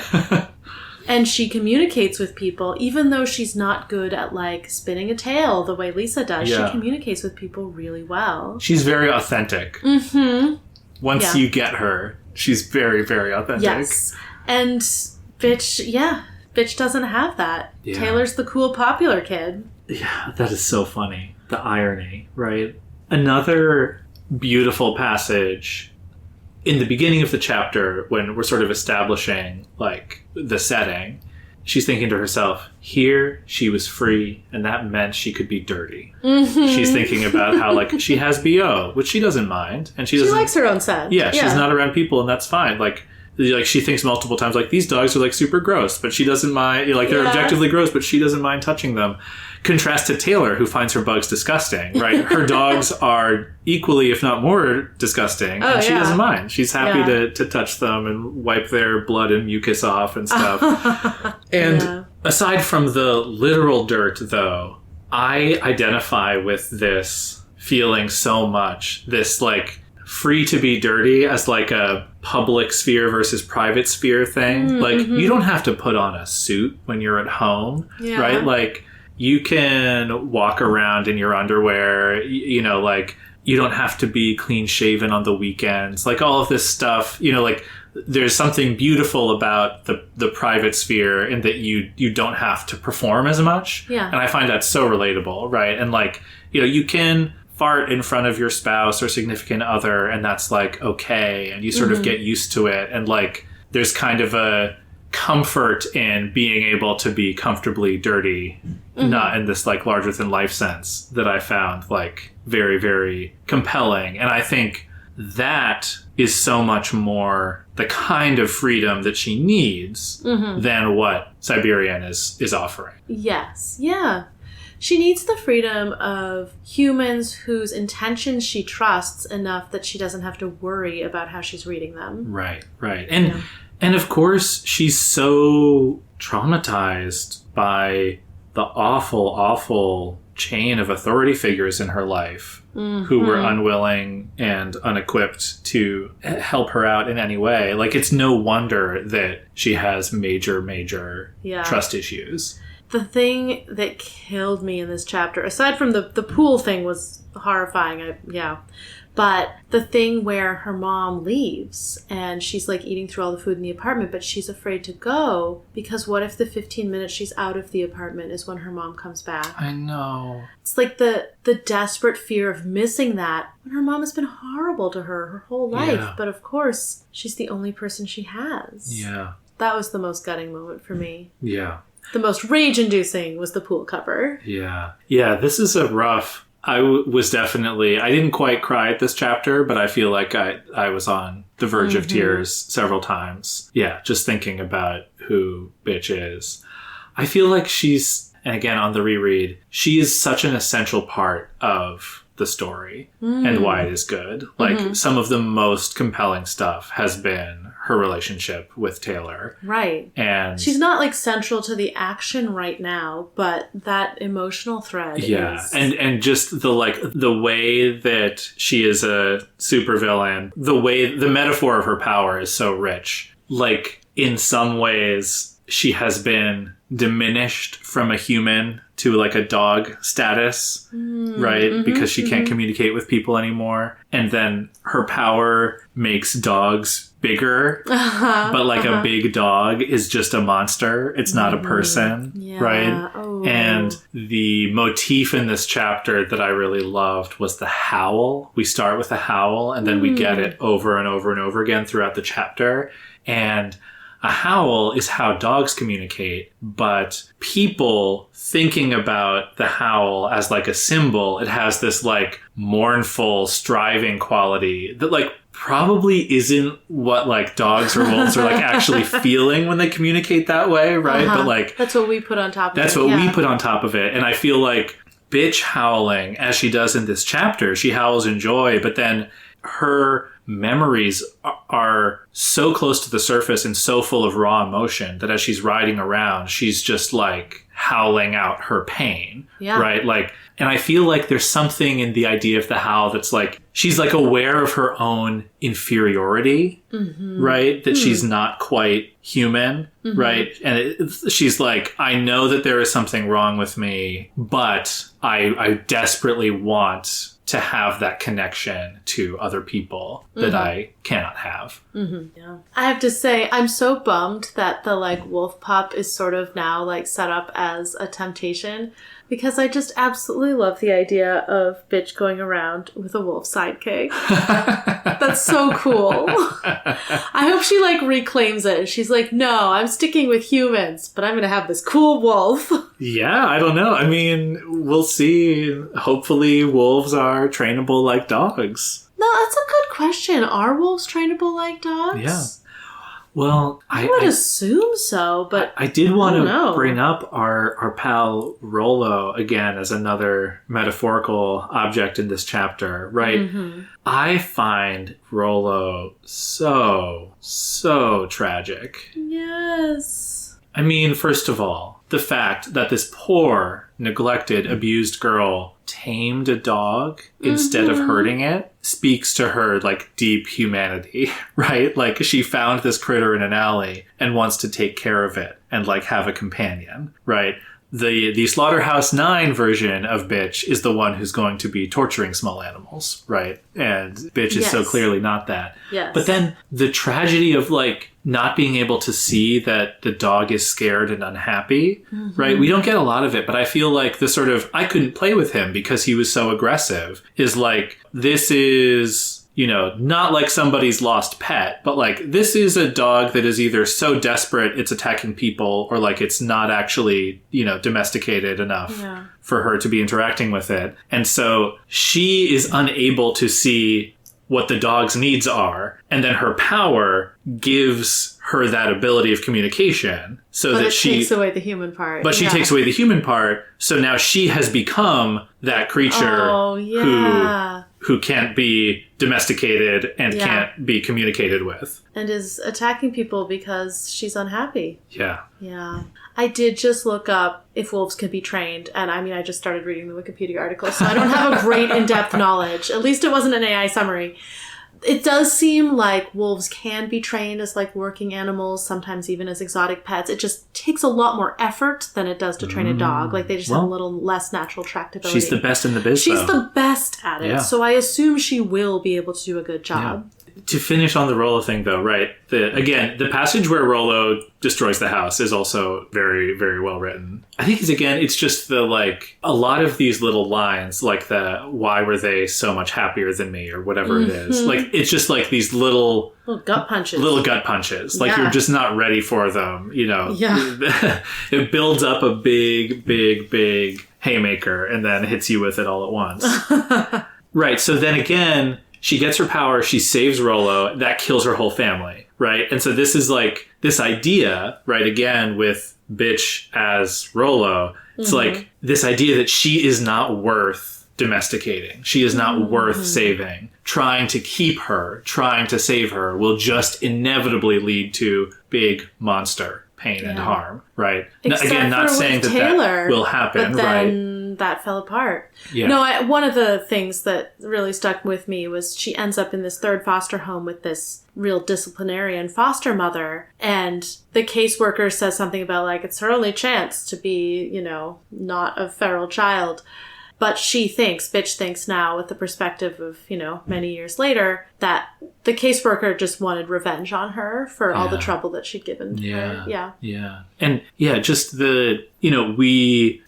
And she communicates with people, even though she's not good at, like, spinning a tale the way Lisa does. Yeah. She communicates with people really well.
She's very authentic. Mm-hmm. Once you get her, she's very, very authentic.
Yes. And Bitch doesn't have that. Yeah. Taylor's the cool, popular kid.
Yeah, that is so funny. The irony, right? Another beautiful passage in the beginning of the chapter, when we're sort of establishing, like, the setting, she's thinking to herself, here she was free, and that meant she could be dirty. Mm-hmm. She's thinking about how, like, she has BO, which she doesn't mind. And she
likes her own scent.
Yeah, she's not around people, and that's fine. Like, she thinks multiple times, like, these dogs are, like, super gross, but she doesn't mind. Like, they're objectively gross, but she doesn't mind touching them. Contrast to Taylor, who finds her bugs disgusting, right? Her dogs are equally, if not more, disgusting, and she doesn't mind. She's happy to touch them and wipe their blood and mucus off and stuff. And aside from the literal dirt, though, I identify with this feeling so much. This, like, free to be dirty as, like, a public sphere versus private sphere thing. Mm-hmm. Like, you don't have to put on a suit when you're at home, right? Like, you can walk around in your underwear, you know, like, you don't have to be clean shaven on the weekends. Like, all of this stuff, you know, like, there's something beautiful about the private sphere in that you don't have to perform as much. Yeah. And I find that so relatable, right? And, like, you know, you can fart in front of your spouse or significant other, and that's, like, okay. And you sort of get used to it. And, like, there's kind of a comfort in being able to be comfortably dirty, not in this, like, larger than life sense that I found, like, very, very compelling. And I think that is so much more the kind of freedom that she needs than what Siberian is offering.
Yes. Yeah. She needs the freedom of humans whose intentions she trusts enough that she doesn't have to worry about how she's reading them.
Right. And of course, she's so traumatized by the awful, awful chain of authority figures in her life who were unwilling and unequipped to help her out in any way. Like, it's no wonder that she has major, major trust issues.
The thing that killed me in this chapter, aside from the pool thing, was horrifying. But the thing where her mom leaves and she's, like, eating through all the food in the apartment, but she's afraid to go because what if the 15 minutes she's out of the apartment is when her mom comes back?
I know.
It's like the desperate fear of missing that when her mom has been horrible to her whole life. Yeah. But of course, she's the only person she has. Yeah. That was the most gutting moment for me. Yeah. The most rage-inducing was the pool cover.
Yeah. Yeah, this is a rough... I didn't quite cry at this chapter, but I feel like I was on the verge of tears several times. Yeah, just thinking about who Bitch is. I feel like she's, and again on the reread, she is such an essential part of the story and why it is good. Like, some of the most compelling stuff has been her relationship with Taylor. Right. And
she's not, like, central to the action right now, but that emotional thread is...
And just the way that she is a supervillain, the metaphor of her power is so rich. Like, in some ways, she has been diminished from a human to, like, a dog status, right? Because she can't communicate with people anymore. And then her power makes dogs bigger, but, like, a big dog is just a monster. It's not a person, right? Oh. And the motif in this chapter that I really loved was the howl. We start with a howl, and then we get it over and over and over again throughout the chapter. And a howl is how dogs communicate, but people thinking about the howl as, like, a symbol, it has this, like, mournful, striving quality that, like, probably isn't what, like, dogs or wolves are, like, actually feeling when they communicate that way, right? But, like...
That's what we put on top of it.
That's what we put on top of it. And I feel like Bitch howling, as she does in this chapter, she howls in joy, but then her memories are so close to the surface and so full of raw emotion that as she's riding around, she's just like howling out her pain.
Yeah.
Right? Like, and I feel like there's something in the idea of the howl that's like, she's like aware of her own inferiority, right? That she's not quite human, right? And she's like, I know that there is something wrong with me, but I desperately want to have that connection to other people that I cannot have.
Yeah. I have to say, I'm so bummed that the like wolf pup is sort of now like set up as a temptation, because I just absolutely love the idea of bitch going around with a wolf sidekick. That's so cool. I hope she like reclaims it. She's like, no, I'm sticking with humans, but I'm going to have this cool wolf.
Yeah, I don't know. I mean, we'll see. Hopefully wolves are trainable like dogs.
No, that's a good question. Are wolves trainable like dogs?
Yeah. Well,
I would assume so, but
I did want to bring up our pal Rollo again as another metaphorical object in this chapter, right? I find Rollo so tragic.
Yes.
I mean, first of all, the fact that this poor, neglected, abused girl tamed a dog instead of hurting it speaks to her like deep humanity, right? Like she found this critter in an alley and wants to take care of it and like have a companion, right? The Slaughterhouse Nine version of bitch is the one who's going to be torturing small animals, right? And bitch is so clearly not that.
Yes.
But then the tragedy of like not being able to see that the dog is scared and unhappy, right? We don't get a lot of it, but I feel like the sort of, I couldn't play with him because he was so aggressive is like, this is, you know, not like somebody's lost pet, but like this is a dog that is either so desperate it's attacking people or like it's not actually, you know, domesticated enough for her to be interacting with it. And so she is unable to see what the dog's needs are. And then her power gives her that ability of communication so that she
takes away the human part.
But she takes away the human part. So now she has become that creature who can't be domesticated and can't be communicated with.
And is attacking people because she's unhappy.
Yeah.
Yeah. I did just look up if wolves can be trained. And I mean, I just started reading the Wikipedia article, so I don't have a great in-depth knowledge. At least it wasn't an AI summary. It does seem like wolves can be trained as like working animals, sometimes even as exotic pets. It just takes a lot more effort than it does to train a dog. Like they just have a little less natural tractability.
She's the best in the biz,
She's the best at it. So I assume she will be able to do a good job.
To finish on the Rollo thing, though, right? The passage where Rollo destroys the house is also very, very well written. I think it's just the, like, a lot of these little lines, like the, why were they so much happier than me, or whatever it is. Like, it's just like these little
gut punches.
Like, you're just not ready for them, you know? Yeah. It builds up a big, big, big haymaker and then hits you with it all at once. Right. So then again, she gets her power, she saves Rollo, that kills her whole family, right? And so this is like, this idea, right, again, with bitch as Rollo, it's like this idea that she is not worth domesticating. She is not worth saving. Trying to keep her, trying to save her will just inevitably lead to big monster pain and harm, right? Again, not saying that Taylor, that will happen,
but then
right?
That fell apart.
Yeah.
No, one of the things that really stuck with me was she ends up in this third foster home with this real disciplinarian foster mother, and the caseworker says something about like it's her only chance to be, you know, not a feral child. But bitch thinks now with the perspective of, you know, many years later, that the caseworker just wanted revenge on her for all the trouble that she'd given her. Yeah.
And just the, you know, we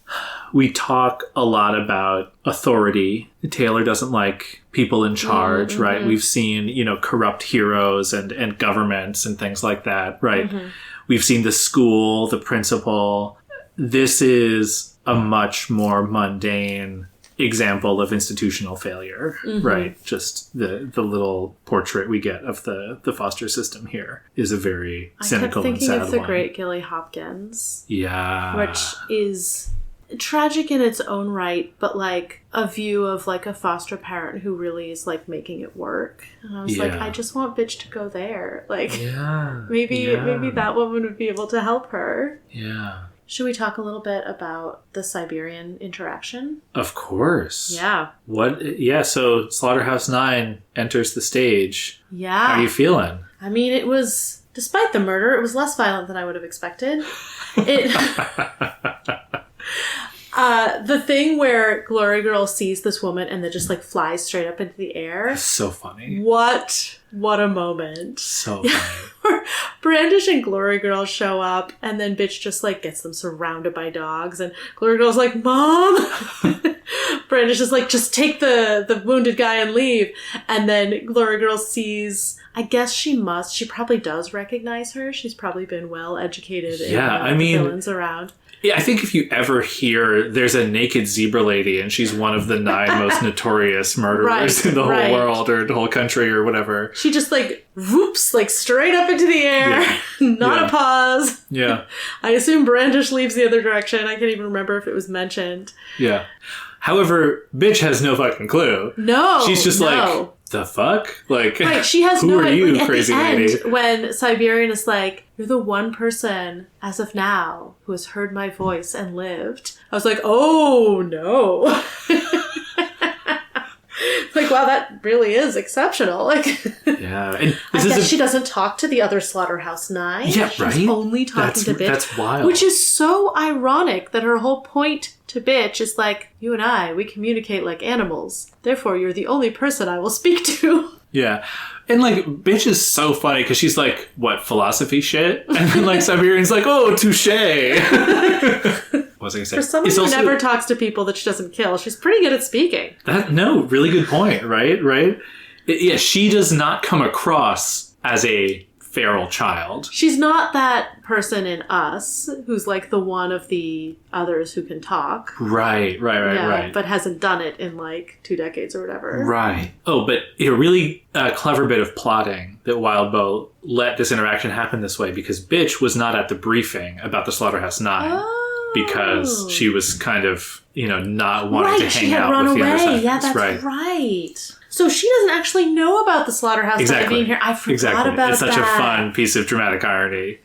talk a lot about authority. Taylor doesn't like people in charge, right? We've seen, you know, corrupt heroes and governments and things like that, right? We've seen the school, the principal. This is a much more mundane example of institutional failure, right? Just the little portrait we get of the foster system here is a very cynical and sad one. I kept
thinking of the great Gilly Hopkins.
Yeah.
Which is tragic in its own right, but like a view of like a foster parent who really is like making it work. And I was like, I just want bitch to go there. Like, maybe that woman would be able to help her.
Yeah.
Should we talk a little bit about the Siberian interaction?
Of course.
Yeah.
So Slaughterhouse Nine enters the stage.
Yeah.
How are you feeling?
I mean, it was, despite the murder, it was less violent than I would have expected. The thing where Glory Girl sees this woman and then just like flies straight up into the air.
That's so funny.
What a moment.
So funny.
Brandish and Glory Girl show up and then bitch just like gets them surrounded by dogs and Glory Girl's like, Mom! Brandish is like, just take the wounded guy and leave. And then Glory Girl sees, I guess she probably does recognize her. She's probably been well educated in the villains around.
Yeah, I think if you ever hear there's a naked zebra lady and she's one of the 9 most notorious murderers in the whole world or the whole country or whatever.
She just like whoops, like straight up into the air. Not a pause.
Yeah.
I assume Brandish leaves the other direction. I can't even remember if it was mentioned.
Yeah. However, bitch has no fucking clue.
No.
She's just like, the fuck? Like,
right, she has
who are you,
like,
crazy
at the
lady?
end, when Siberian is like, you're the one person, as of now, who has heard my voice and lived. I was like, oh, no. Like, wow, that really is exceptional. Like,
yeah. And
I guess she doesn't talk to the other Slaughterhouse Nine.
Yeah,
She's
right?
only talking to Bitch.
That's wild.
Which is so ironic that her whole point to Bitch is like, you and I, we communicate like animals. Therefore, you're the only person I will speak to.
Yeah. And, like, bitch is so funny because she's like, what, philosophy shit? And then, like, Siberian's like, oh, touche. What was I going to say?
For someone who never talks to people that she doesn't kill, she's pretty good at speaking.
Really good point, right? She does not come across as a feral child.
She's not that person in Us who's like the one of the others who can talk.
Right.
But hasn't done it in like 2 decades or whatever.
Right. Oh, but a really clever bit of plotting that Wildbow let this interaction happen this way because bitch was not at the briefing about the Slaughterhouse Nine because she was kind of, not wanting to hang out with the other side.
Yeah, that's right. So she doesn't actually know about the Slaughterhouse Nine being here. I forgot about that.
It's such a fun piece of dramatic irony.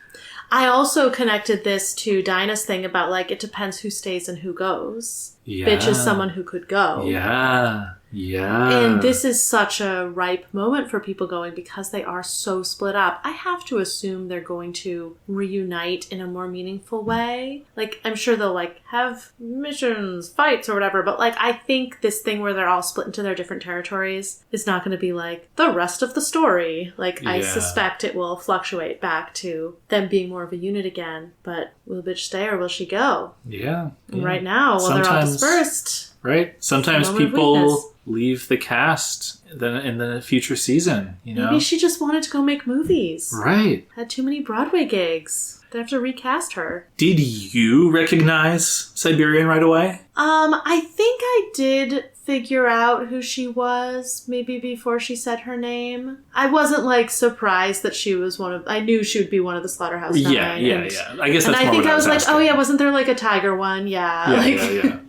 I also connected this to Dinah's thing about, like, it depends who stays and who goes. Yeah. Bitch is someone who could go.
Yeah.
And this is such a ripe moment for people going because they are so split up. I have to assume they're going to reunite in a more meaningful way. Like, I'm sure they'll, like, have missions, fights, or whatever. But, like, I think this thing where they're all split into their different territories is not going to be, like, the rest of the story. Like, I suspect it will fluctuate back to them being more of a unit again. But will bitch stay or will she go?
Yeah.
And right now, they're all dispersed.
Right? Sometimes people leave the cast in the future season,
Maybe she just wanted to go make movies.
Right.
Had too many Broadway gigs. They have to recast her.
Did you recognize Siberian right away?
I think I did figure out who she was maybe before she said her name. I wasn't like surprised that she was I knew she would be one of the Slaughterhouse Nine.
Yeah. I guess that's more
I think
what
I was like,
asking.
oh yeah, wasn't there like a tiger one? Yeah.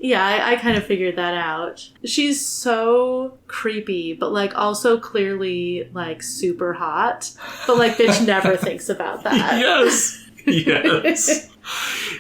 Yeah, I kind of figured that out. She's so creepy, but, like, also clearly, like, super hot. But, like, bitch never thinks about that.
Yes.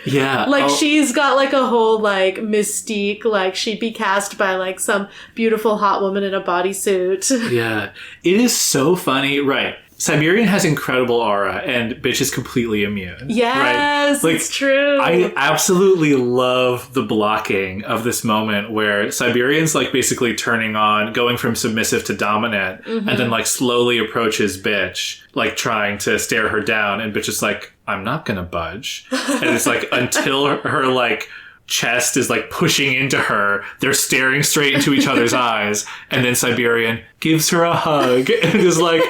Yeah.
Like, she's got, like, a whole, like, mystique. Like, she'd be cast by, like, some beautiful hot woman in a bodysuit.
Yeah. It is so funny. Right. Siberian has incredible aura, and bitch is completely immune.
Yes,
right? Like,
it's true.
I absolutely love the blocking of this moment where Siberian's like basically turning on, going from submissive to dominant, and then like slowly approaches bitch, like trying to stare her down, and bitch is like, I'm not gonna budge. And it's like until her like chest is like pushing into her, they're staring straight into each other's eyes, and then Siberian gives her a hug and is like,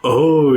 oh,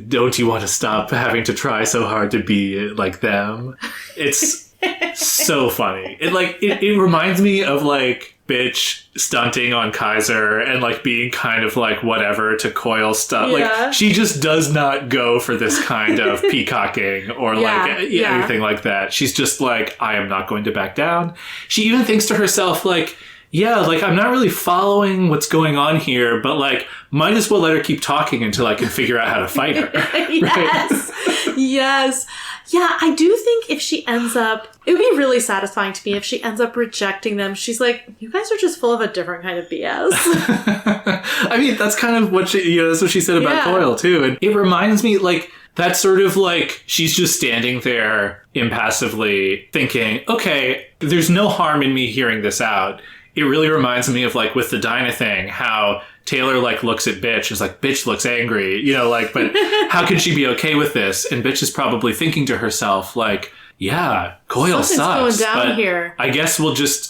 don't you want to stop having to try so hard to be like them? It's so funny. It reminds me of like bitch stunting on Kaiser and like being kind of like whatever to coil stuff.
Yeah.
Like she just does not go for this kind of peacocking or like anything like that. She's just like, I am not going to back down. She even thinks to herself like, yeah, like I'm not really following what's going on here, but like might as well let her keep talking until I can figure out how to fight her.
Yes. Right? Yes. Yeah, I do think if she ends up, it would be really satisfying to me if she ends up rejecting them. She's like, you guys are just full of a different kind of BS.
I mean, that's kind of what that's what she said about Coyle too. And it reminds me like, that's sort of like she's just standing there impassively thinking, okay, there's no harm in me hearing this out. It really reminds me of like with the Dinah thing, how Taylor like looks at Bitch and is like, Bitch looks angry, you know, like, but how can she be okay with this? And Bitch is probably thinking to herself like, yeah, Coyle sucks.
Going down
but
here.
I guess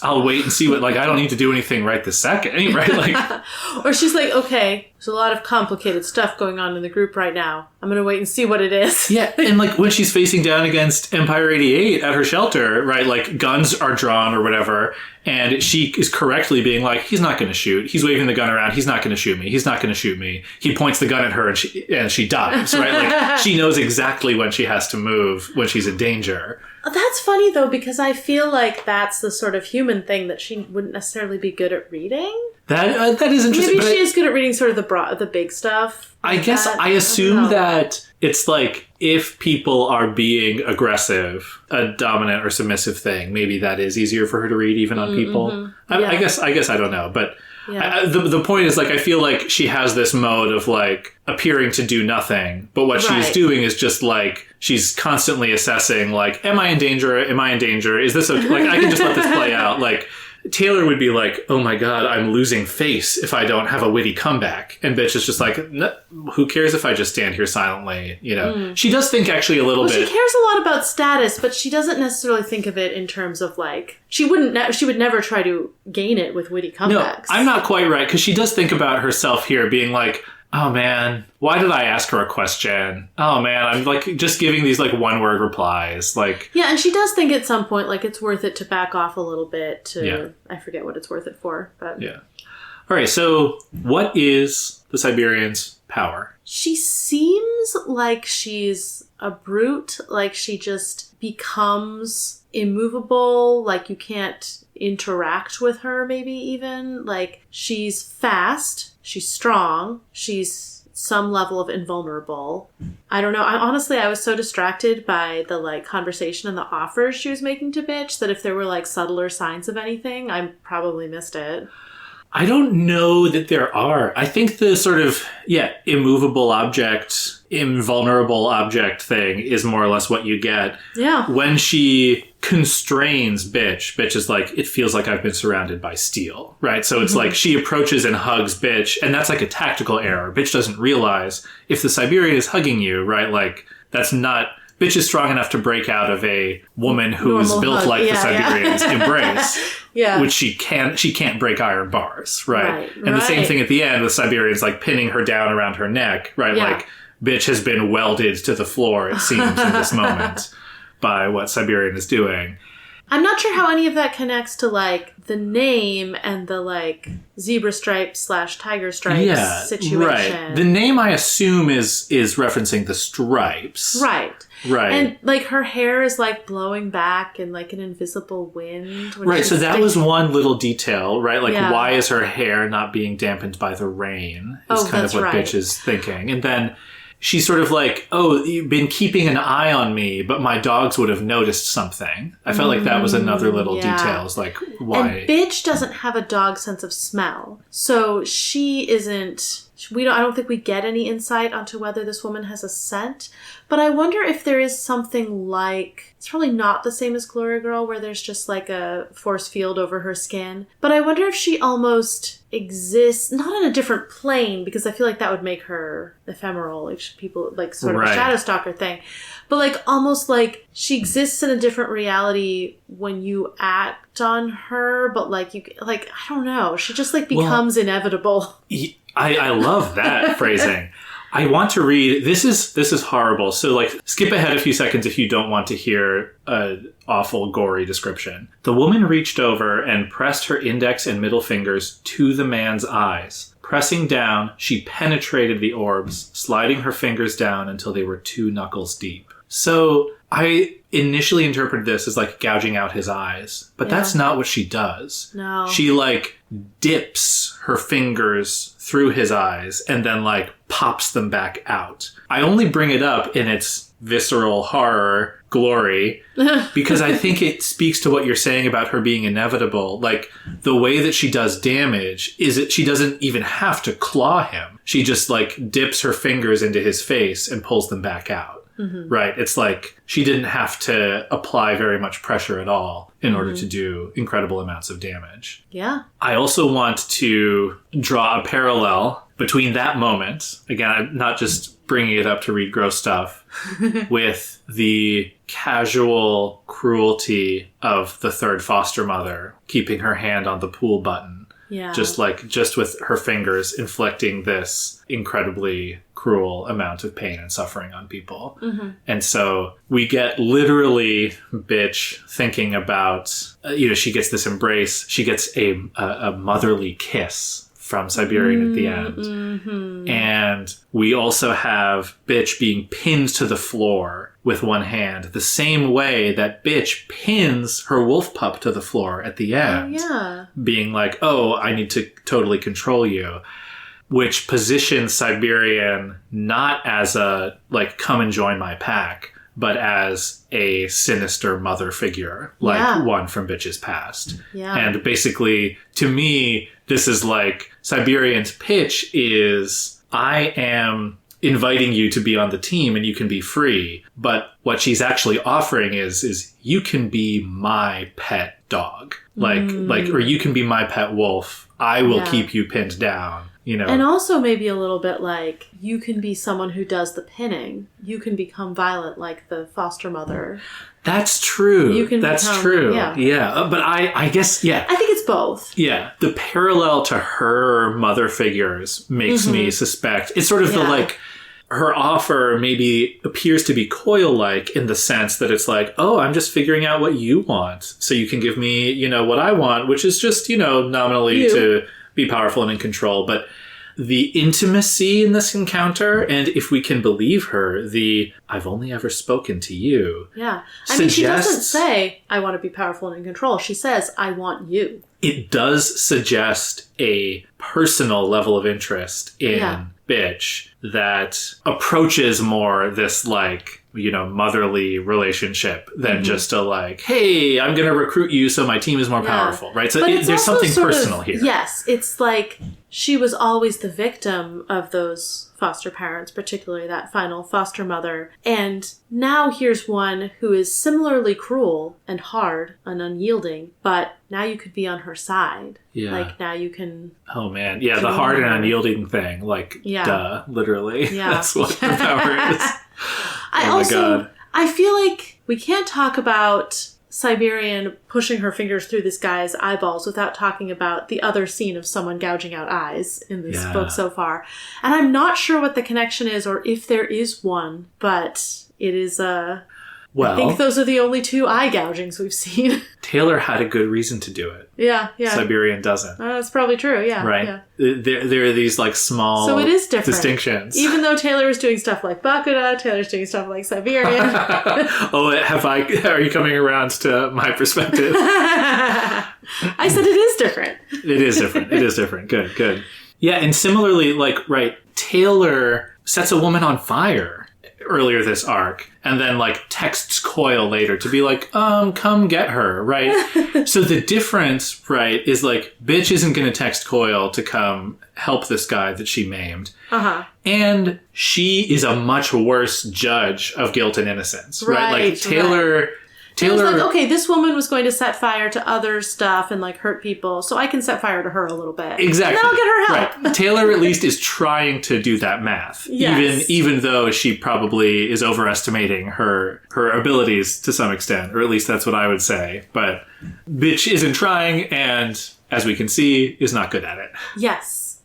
I'll wait and see what, like, I don't need to do anything right this second, right? Like,
or she's like, okay, there's a lot of complicated stuff going on in the group right now. I'm going to wait and see what it is.
Yeah, and like when she's facing down against Empire 88 at her shelter, right? Like guns are drawn or whatever, and she is correctly being like, he's not going to shoot. He's waving the gun around. He's not going to shoot me. He's not going to shoot me. He points the gun at her and she dies, right? Like she knows exactly when she has to move when she's in danger.
That's funny, though, because I feel like that's the sort of human thing that she wouldn't necessarily be good at reading.
That is interesting.
Maybe she is good at reading sort of the big stuff.
I guess I assume that it's like if people are being aggressive, a dominant or submissive thing, maybe that is easier for her to read even on people. Mm-hmm. I guess I don't know, but the point is like I feel like she has this mode of like appearing to do nothing, but what she's doing is just like she's constantly assessing like, am I in danger? Am I in danger? Is this okay? Like I can just let this play out. Like Taylor would be like, oh my God, I'm losing face if I don't have a witty comeback. And Bitch is just like, no, who cares if I just stand here silently? You know, she does think actually a little bit.
She cares a lot about status, but she doesn't necessarily think of it in terms of like, she would never try to gain it with witty comebacks.
No, I'm not quite right. Cause she does think about herself here being like, oh man, why did I ask her a question? Oh man, I'm like just giving these like one word replies. Like,
yeah, and she does think at some point like it's worth it to back off a little bit to, I forget what it's worth it for, but
yeah. All right, so what is the Siberian's power?
She seems like she's a brute, like she just becomes immovable, like you can't interact with her maybe even. Like she's fast. She's strong. She's some level of invulnerable. I don't know. I was so distracted by the like conversation and the offers she was making to Bitch that if there were like subtler signs of anything, I probably missed it.
I don't know that there are. I think the sort of, immovable object, invulnerable object thing is more or less what you get.
Yeah.
When she constrains Bitch, Bitch is like, it feels like I've been surrounded by steel, right? So it's like she approaches and hugs Bitch, and that's like a tactical error. Bitch doesn't realize if the Siberian is hugging you, right? Like, that's not... Bitch is strong enough to break out of a woman who is built like the Siberian's embrace. Yeah. Which she can't break iron bars, right? And the same thing at the end, the Siberian's like pinning her down around her neck, right? Yeah. Like Bitch has been welded to the floor, it seems, in this moment by what Siberian is doing.
I'm not sure how any of that connects to like the name and the like zebra stripes / tiger stripes situation.
Right. The name I assume is referencing the stripes.
Right.
Right.
And like her hair is like blowing back in like an invisible wind.
Right. So that was one little detail, right? Like why is her hair not being dampened by the rain is kind of what Bitch is thinking. And then she's sort of like, oh, you've been keeping an eye on me, but my dogs would have noticed something. I felt like that was another little detail. It's like, why?
And Bitch doesn't have a dog sense of smell. So she isn't... I don't think we get any insight onto whether this woman has a scent. But I wonder if there is something like... It's probably not the same as Glory Girl, where there's just like a force field over her skin. But I wonder if she almost exists, not on a different plane, because I feel like that would make her ephemeral, if people, like sort of a shadow stalker thing. But like almost like she exists in a different reality when you act on her, but like you, like, I don't know. She just like becomes inevitable.
I love that phrasing. I want to read, this is horrible. So like skip ahead a few seconds if you don't want to hear an awful gory description. The woman reached over and pressed her index and middle fingers to the man's eyes. Pressing down, she penetrated the orbs, sliding her fingers down until they were 2 knuckles deep. So I initially interpreted this as like gouging out his eyes, but that's not what she does.
No.
She like dips her fingers through his eyes and then like pops them back out. I only bring it up in its visceral horror glory because I think it speaks to what you're saying about her being inevitable. Like the way that she does damage is that she doesn't even have to claw him. She just like dips her fingers into his face and pulls them back out. Mm-hmm. Right. It's like she didn't have to apply very much pressure at all in order to do incredible amounts of damage.
Yeah.
I also want to draw a parallel between that moment. Again, I'm not just bringing it up to read gross stuff with the casual cruelty of the third foster mother keeping her hand on the pool button.
Yeah.
Just with her fingers inflicting this incredibly cruel amount of pain and suffering on people. Mm-hmm. And so we get literally bitch thinking about, she gets this embrace. She gets a motherly kiss from Siberian at the end. Mm-hmm. And we also have bitch being pinned to the floor with one hand, the same way that bitch pins her wolf pup to the floor at the end.
Oh, yeah. Being
like, oh, I need to totally control you. Which positions Siberian not as a, like, come and join my pack, but as a sinister mother figure, like one from Bitch's past.
Yeah.
And basically, to me, this is like, Siberian's pitch is, I am inviting you to be on the team and you can be free. But what she's actually offering is you can be my pet dog. Or you can be my pet wolf. I will keep you pinned down.
And also maybe a little bit like, you can be someone who does the pinning. You can become violent like the foster mother.
That's true. That's true.
Yeah.
But I guess,
I think it's both.
Yeah. The parallel to her mother figures makes me suspect. It's sort of the like, her offer maybe appears to be coil-like in the sense that it's like, oh, I'm just figuring out what you want. So you can give me, what I want, which is just, nominally to be powerful and in control. But the intimacy in this encounter, and if we can believe her, I've only ever spoken to you.
Yeah. I mean, she doesn't say, I want to be powerful and in control. She says, I want you.
It does suggest a personal level of interest in bitch that approaches more this like, motherly relationship than just a like, hey, I'm going to recruit you so my team is more powerful, right? So there's something personal here.
Yes. It's like she was always the victim of those foster parents, particularly that final foster mother. And now here's one who is similarly cruel and hard and unyielding, but now you could be on her side. Yeah. Like now you can...
Oh man. Yeah, the hard and unyielding thing. Like, duh, literally. Yeah. That's what her power is.
I feel like we can't talk about Siberian pushing her fingers through this guy's eyeballs without talking about the other scene of someone gouging out eyes in this book so far. And I'm not sure what the connection is or if there is one, but it is I think those are the only 2 eye gougings we've seen.
Taylor had a good reason to do it.
Yeah.
Siberian doesn't.
That's probably true,
Right?
Yeah.
There are these like small
so it is different.
distinctions.
Even though Taylor is doing stuff like Bakuda, Taylor's doing stuff like Siberian.
Are you coming around to my perspective?
I said it is different.
It is different. Good. Yeah, and similarly, Taylor sets a woman on fire earlier this arc, and then texts Coyle later to be like, come get her, right? So the difference, right, is bitch isn't going to text Coyle to come help this guy that she maimed. Uh-huh. And she is a much worse judge of guilt and innocence, right? Taylor...
It was like, okay, this woman was going to set fire to other stuff and hurt people, so I can set fire to her a little bit.
Exactly.
And I'll get her help.
Right. Taylor at least is trying to do that math. Yes. Even though she probably is overestimating her abilities to some extent, or at least that's what I would say. But bitch isn't trying, and as we can see, is not good at it.
Yes.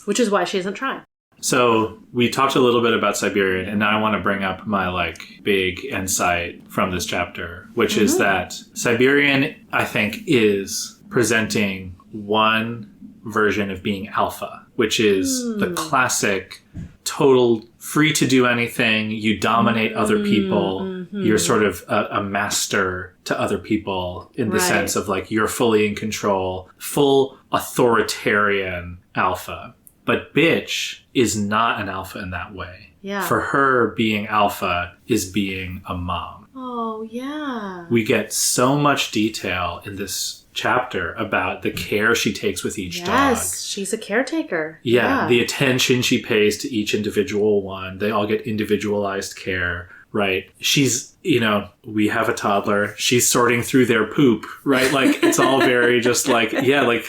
Which is why she isn't trying.
So we talked a little bit about Siberian, and now I want to bring up my like big insight from this chapter, which is that Siberian, I think, is presenting one version of being alpha, which is the classic total free to do anything. You dominate other people. You're sort of a master to other people in the sense of like you're fully in control, full authoritarian alpha. But bitch is not an alpha in that way.
Yeah.
For her, being alpha is being a mom.
Oh, yeah.
We get so much detail in this chapter about the care she takes with each dog.
Yes, she's a caretaker.
Yeah, the attention she pays to each individual one. They all get individualized care, right? She's, you know, we have a toddler. She's sorting through their poop, right? Like, it's all very just like, yeah, like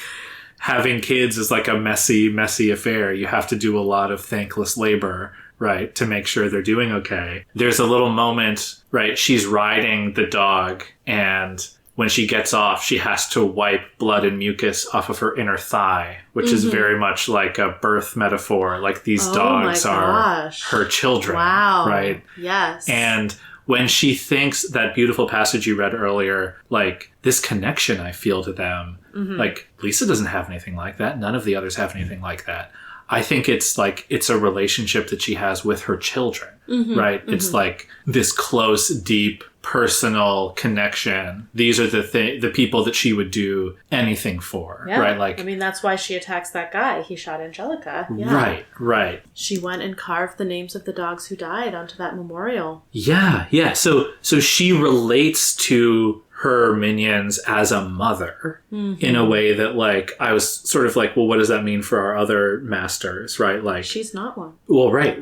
having kids is like a messy, messy affair. You have to do a lot of thankless labor, right, to make sure they're doing okay. There's a little moment, right? She's riding the dog, and when she gets off, she has to wipe blood and mucus off of her inner thigh, which is very much like a birth metaphor. Like these dogs are her children, right?
Yes.
And when she thinks that beautiful passage you read earlier, like this connection I feel to them, like Lisa doesn't have anything like that. None of the others have anything like that. I think it's like, it's a relationship that she has with her children, right? It's like this close, deep, personal connection. These are the people that she would do anything for, right? Like,
I mean, that's why she attacks that guy. He shot Angelica. Yeah.
Right, right.
She went and carved the names of the dogs who died onto that memorial.
Yeah, yeah. So she relates to her minions as a mother in a way that, like, I was sort of like, well, what does that mean for our other masters, right? Like,
she's not one.
Well, right.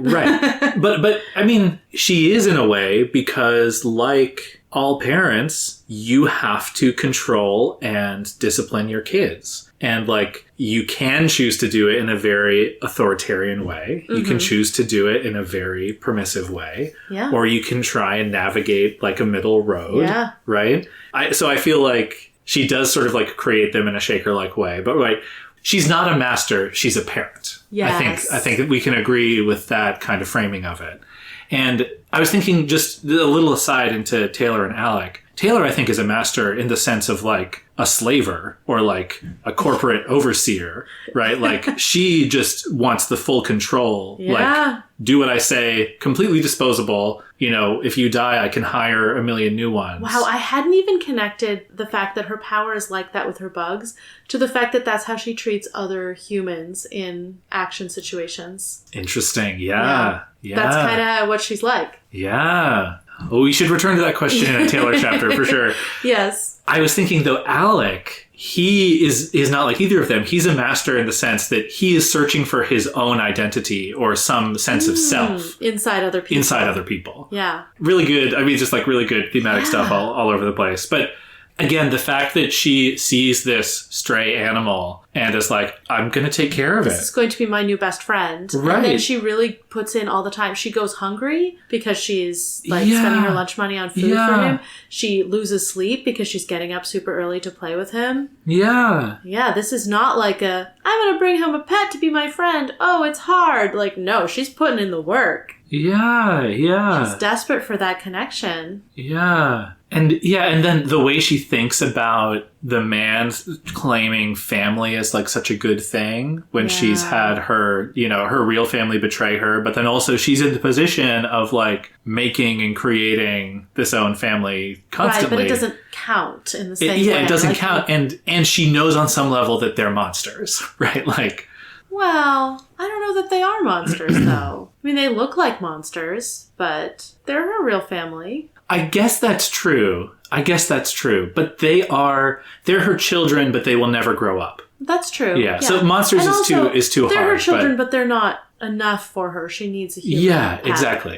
but I mean, she is in a way, because like all parents, you have to control and discipline your kids. And like, you can choose to do it in a very authoritarian way. You can choose to do it in a very permissive way.
Yeah.
Or you can try and navigate like a middle road. Yeah. Right? So I feel like she does sort of like create them in a Shaker-like way. But right, she's not a master, she's a parent.
Yes.
I think that we can agree with that kind of framing of it. And I was thinking, just a little aside into Taylor and Alec. Taylor, I think, is a master in the sense of like a slaver or like a corporate overseer, right? Like, she just wants the full control.
Yeah.
Like, do what I say, completely disposable. You know, if you die, I can hire a million new ones.
Wow, I hadn't even connected the fact that her power is like that with her bugs to the fact that that's how she treats other humans in action situations.
Interesting. Yeah.
That's kind of what she's like.
Yeah. Well, we should return to that question in a Taylor chapter for sure.
Yes.
I was thinking, though, Alec, he is not like either of them. He's a master in the sense that he is searching for his own identity or some sense of self.
Inside other people. Yeah.
Really good. I mean, just like really good thematic stuff all over the place. But again, the fact that she sees this stray animal and is like, I'm going to take care of it.
This is going to be my new best friend.
Right.
And then she really puts in all the time. She goes hungry because she's like spending her lunch money on food for him. She loses sleep because she's getting up super early to play with him.
Yeah.
Yeah, this is not like I'm going to bring home a pet to be my friend. Oh, it's hard. Like, no, she's putting in the work.
Yeah.
She's desperate for that connection.
Yeah. And then the way she thinks about the man claiming family as like such a good thing when she's had her, you know, her real family betray her, but then also she's in the position of like making and creating this own family constantly.
Right, but it doesn't count in the same way.
Yeah, it doesn't count. And she knows on some level that they're monsters, right? Like,
well, I don't know that they are monsters though. I mean, they look like monsters, but they're her real family.
I guess that's true. But they're her children, but they will never grow up.
That's true.
Yeah. So monsters is too hard.
They're her children, but they're not enough for her. She needs a human.
Yeah,
pet.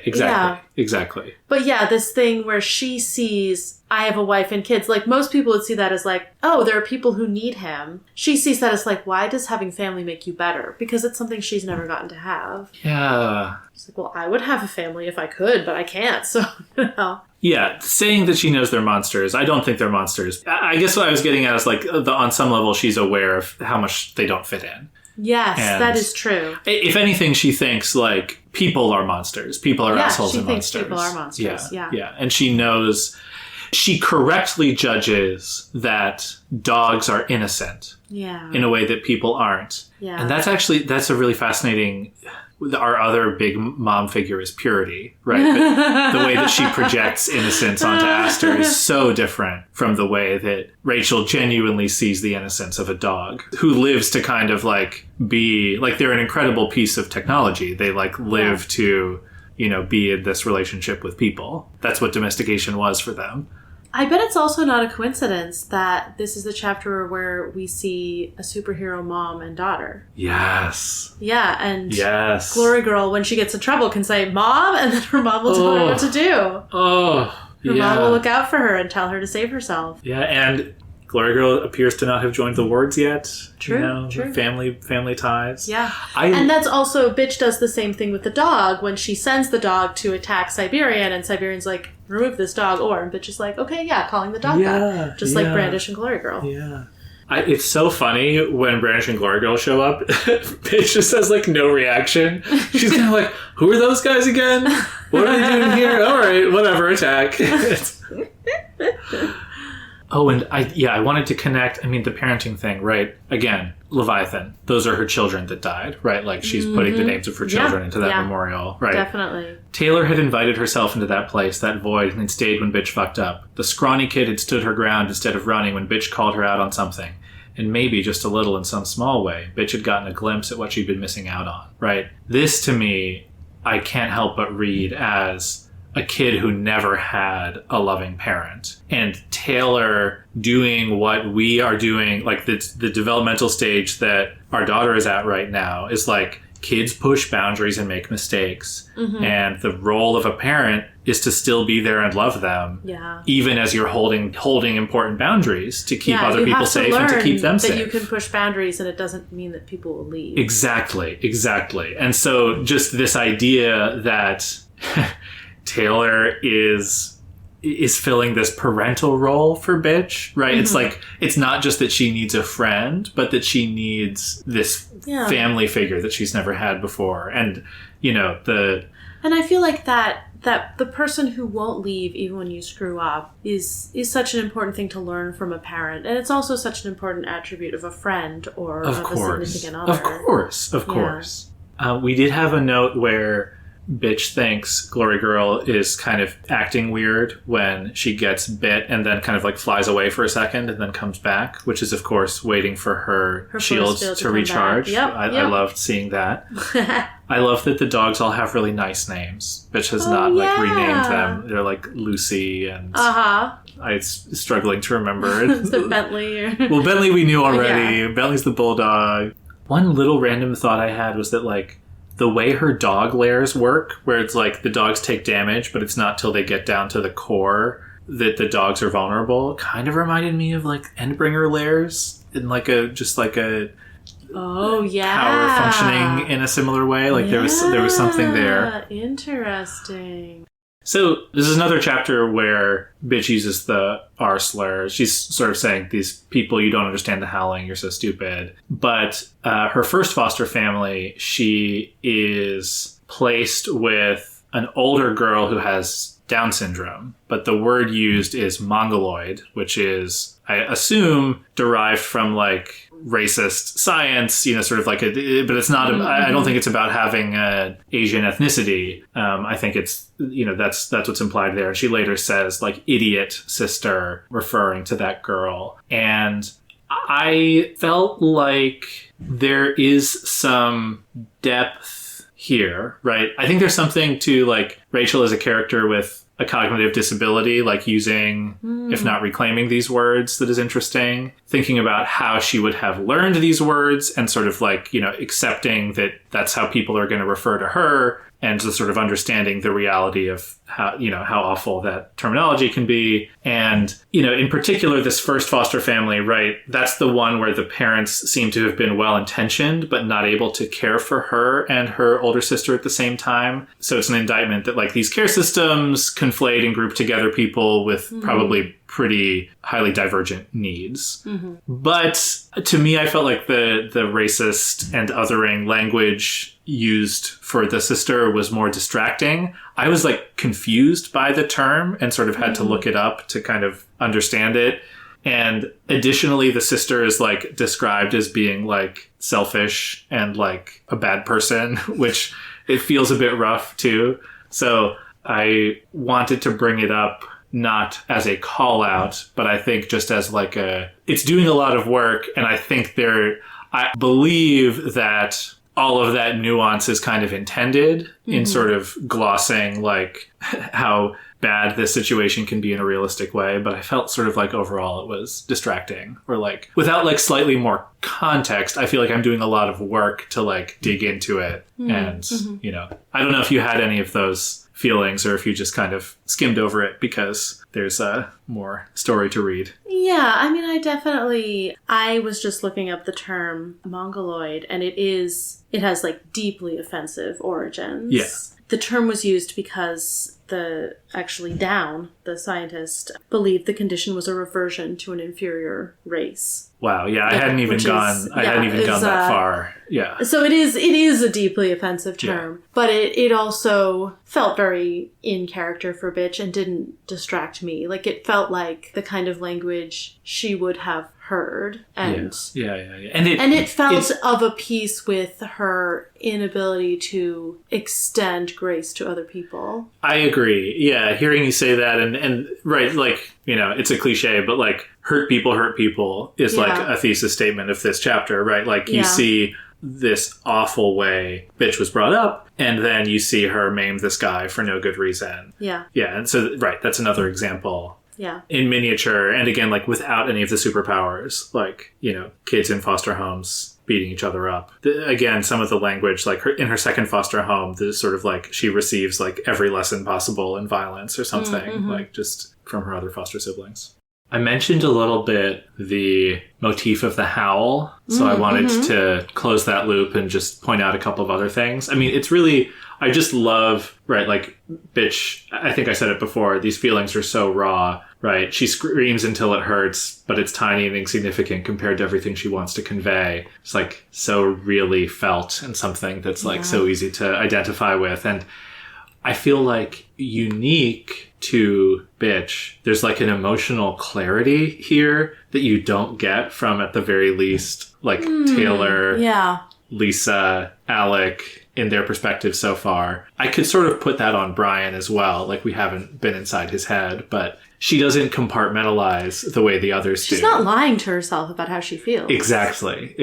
exactly.
But yeah, this thing where she sees, I have a wife and kids. Like, most people would see that as like, oh, there are people who need him. She sees that as like, why does having family make you better? Because it's something she's never gotten to have.
Yeah.
She's like, well, I would have a family if I could, but I can't. So, you know.
Yeah, saying that she knows they're monsters, I don't think they're monsters. I guess what I was getting at is like, on some level, she's aware of how much they don't fit in.
Yes,
And
that is true.
if anything, she thinks like people are monsters. People are assholes and monsters.
She thinks people are monsters.
Yeah. And she correctly judges that dogs are innocent in a way that people aren't.
Yeah.
And that's a really fascinating. Our other big mom figure is Purity, right? But the way that she projects innocence onto Aster is so different from the way that Rachel genuinely sees the innocence of a dog who lives to kind of like be like, they're an incredible piece of technology. They like live to, be in this relationship with people. That's what domestication was for them.
I bet it's also not a coincidence that this is the chapter where we see a superhero mom and daughter.
Yes.
Yeah, and
yes.
Glory Girl, when she gets in trouble, can say, Mom, and then her mom will tell her what to do. Her mom will look out for her and tell her to save herself.
Yeah, and Glory Girl appears to not have joined the wards yet.
True.
Family ties.
Yeah. And that's also, Bitch does the same thing with the dog when she sends the dog to attack Siberian, and Siberian's like, remove this dog, and Bitch is like, okay, calling the dog back. Just like Brandish and Glory Girl.
Yeah. It's so funny when Brandish and Glory Girl show up. Bitch just has like no reaction. She's kind of like, who are those guys again? What are they doing here? All right, whatever, attack. Oh, and I wanted to connect, the parenting thing, right? Again, Leviathan. Those are her children that died, right? Like, she's putting the names of her children into that memorial, right?
Definitely.
Taylor had invited herself into that place, that void, and had stayed when Bitch fucked up. The scrawny kid had stood her ground instead of running when Bitch called her out on something. And maybe, just a little in some small way, Bitch had gotten a glimpse at what she'd been missing out on, right? This, to me, I can't help but read as a kid who never had a loving parent. And Taylor doing what we are doing, like the developmental stage that our daughter is at right now, is like kids push boundaries and make mistakes. Mm-hmm. And the role of a parent is to still be there and love them. Yeah. Even as you're holding important boundaries to keep other people safe and to keep them safe.
That you can push boundaries and it doesn't mean that people will leave.
Exactly. And so just this idea that Taylor is filling this parental role for Bitch, right? Mm-hmm. It's like, it's not just that she needs a friend, but that she needs this family figure that she's never had before. And,
And I feel like that the person who won't leave even when you screw up is such an important thing to learn from a parent. And it's also such an important attribute of a friend or of a significant other.
Of course. We did have a note where Bitch thinks Glory Girl is kind of acting weird when she gets bit and then kind of like flies away for a second and then comes back, which is, of course, waiting for her shields to recharge. Yep. I loved seeing that. I love that the dogs all have really nice names. Bitch has not renamed them. They're like Lucy and... I'm struggling to remember.
Is it Bentley?
Well, Bentley we knew already. Yeah. Bentley's the bulldog. One little random thought I had was that like the way her dog lairs work, where it's like the dogs take damage, but it's not till they get down to the core that the dogs are vulnerable, kind of reminded me of like Endbringer lairs in like a power functioning in a similar way. Like there was something there.
Interesting.
So this is another chapter where Bitch uses the R slur. She's sort of saying, these people, you don't understand the howling, you're so stupid. But her first foster family, she is placed with an older girl who has Down syndrome. But the word used is mongoloid, which is, I assume, derived from like racist science, sort of like but it's not, I don't think it's about having Asian ethnicity. I think it's, that's what's implied there. She later says like idiot sister, referring to that girl. And I felt like there is some depth here, right? I think there's something to like Rachel as a character with a cognitive disability, like using, if not reclaiming these words, that is interesting. Thinking about how she would have learned these words and sort of like, accepting that that's how people are going to refer to her. and just sort of understanding the reality of how awful that terminology can be. And, in particular, this first foster family, right, that's the one where the parents seem to have been well-intentioned, but not able to care for her and her older sister at the same time. So it's an indictment that, like, these care systems conflate and group together people with probably pretty highly divergent needs. But to me, I felt like the racist and othering language used for the sister was more distracting. I was like confused by the term and sort of had to look it up to kind of understand it. And additionally, the sister is like described as being like selfish and like a bad person, which it feels a bit rough too. So I wanted to bring it up not as a call out, but I think just as like it's doing a lot of work. And I think I believe that all of that nuance is kind of intended in sort of glossing like how bad this situation can be in a realistic way. But I felt sort of like overall it was distracting, or like without like slightly more context, I feel like I'm doing a lot of work to like dig into it. And, I don't know if you had any of those feelings or if you just kind of skimmed over it because there's more story to read.
Yeah, I mean, I was just looking up the term mongoloid, and it has like deeply offensive origins.
Yeah.
The term was used because Down, the scientist, believed the condition was a reversion to an inferior race.
Wow, yeah, I hadn't even gone that far. Yeah.
So it is a deeply offensive term, but it also felt very in character for Bitch and didn't distract me. Like, it felt like the kind of language she would have heard, and
yeah. And
it felt of a piece with her inability to extend grace to other people.
I agree. Yeah, hearing you say that and right, like, it's a cliche, but like hurt people is like a thesis statement of this chapter, right? Like you see this awful way Bitch was brought up, and then you see her maim this guy for no good reason. Yeah. Yeah, and so right, that's another example.
Yeah.
In miniature, and again, like without any of the superpowers, like, kids in foster homes beating each other up. Again, some of the language, like in her second foster home, there's sort of like she receives like every lesson possible in violence or something, like just from her other foster siblings. I mentioned a little bit the motif of the howl, so I wanted to close that loop and just point out a couple of other things. I mean, it's really, I just love, right, like, Bitch, I think I said it before, these feelings are so raw, right? She screams until it hurts, but it's tiny and insignificant compared to everything she wants to convey. It's like so really felt and something that's like so easy to identify with. And I feel like unique to Bitch, there's like an emotional clarity here that you don't get from, at the very least, like Taylor, Lisa, Alec, in their perspective so far. I could sort of put that on Brian as well. Like, we haven't been inside his head, but she doesn't compartmentalize the way the others do.
She's not lying to herself about how she feels. Exactly,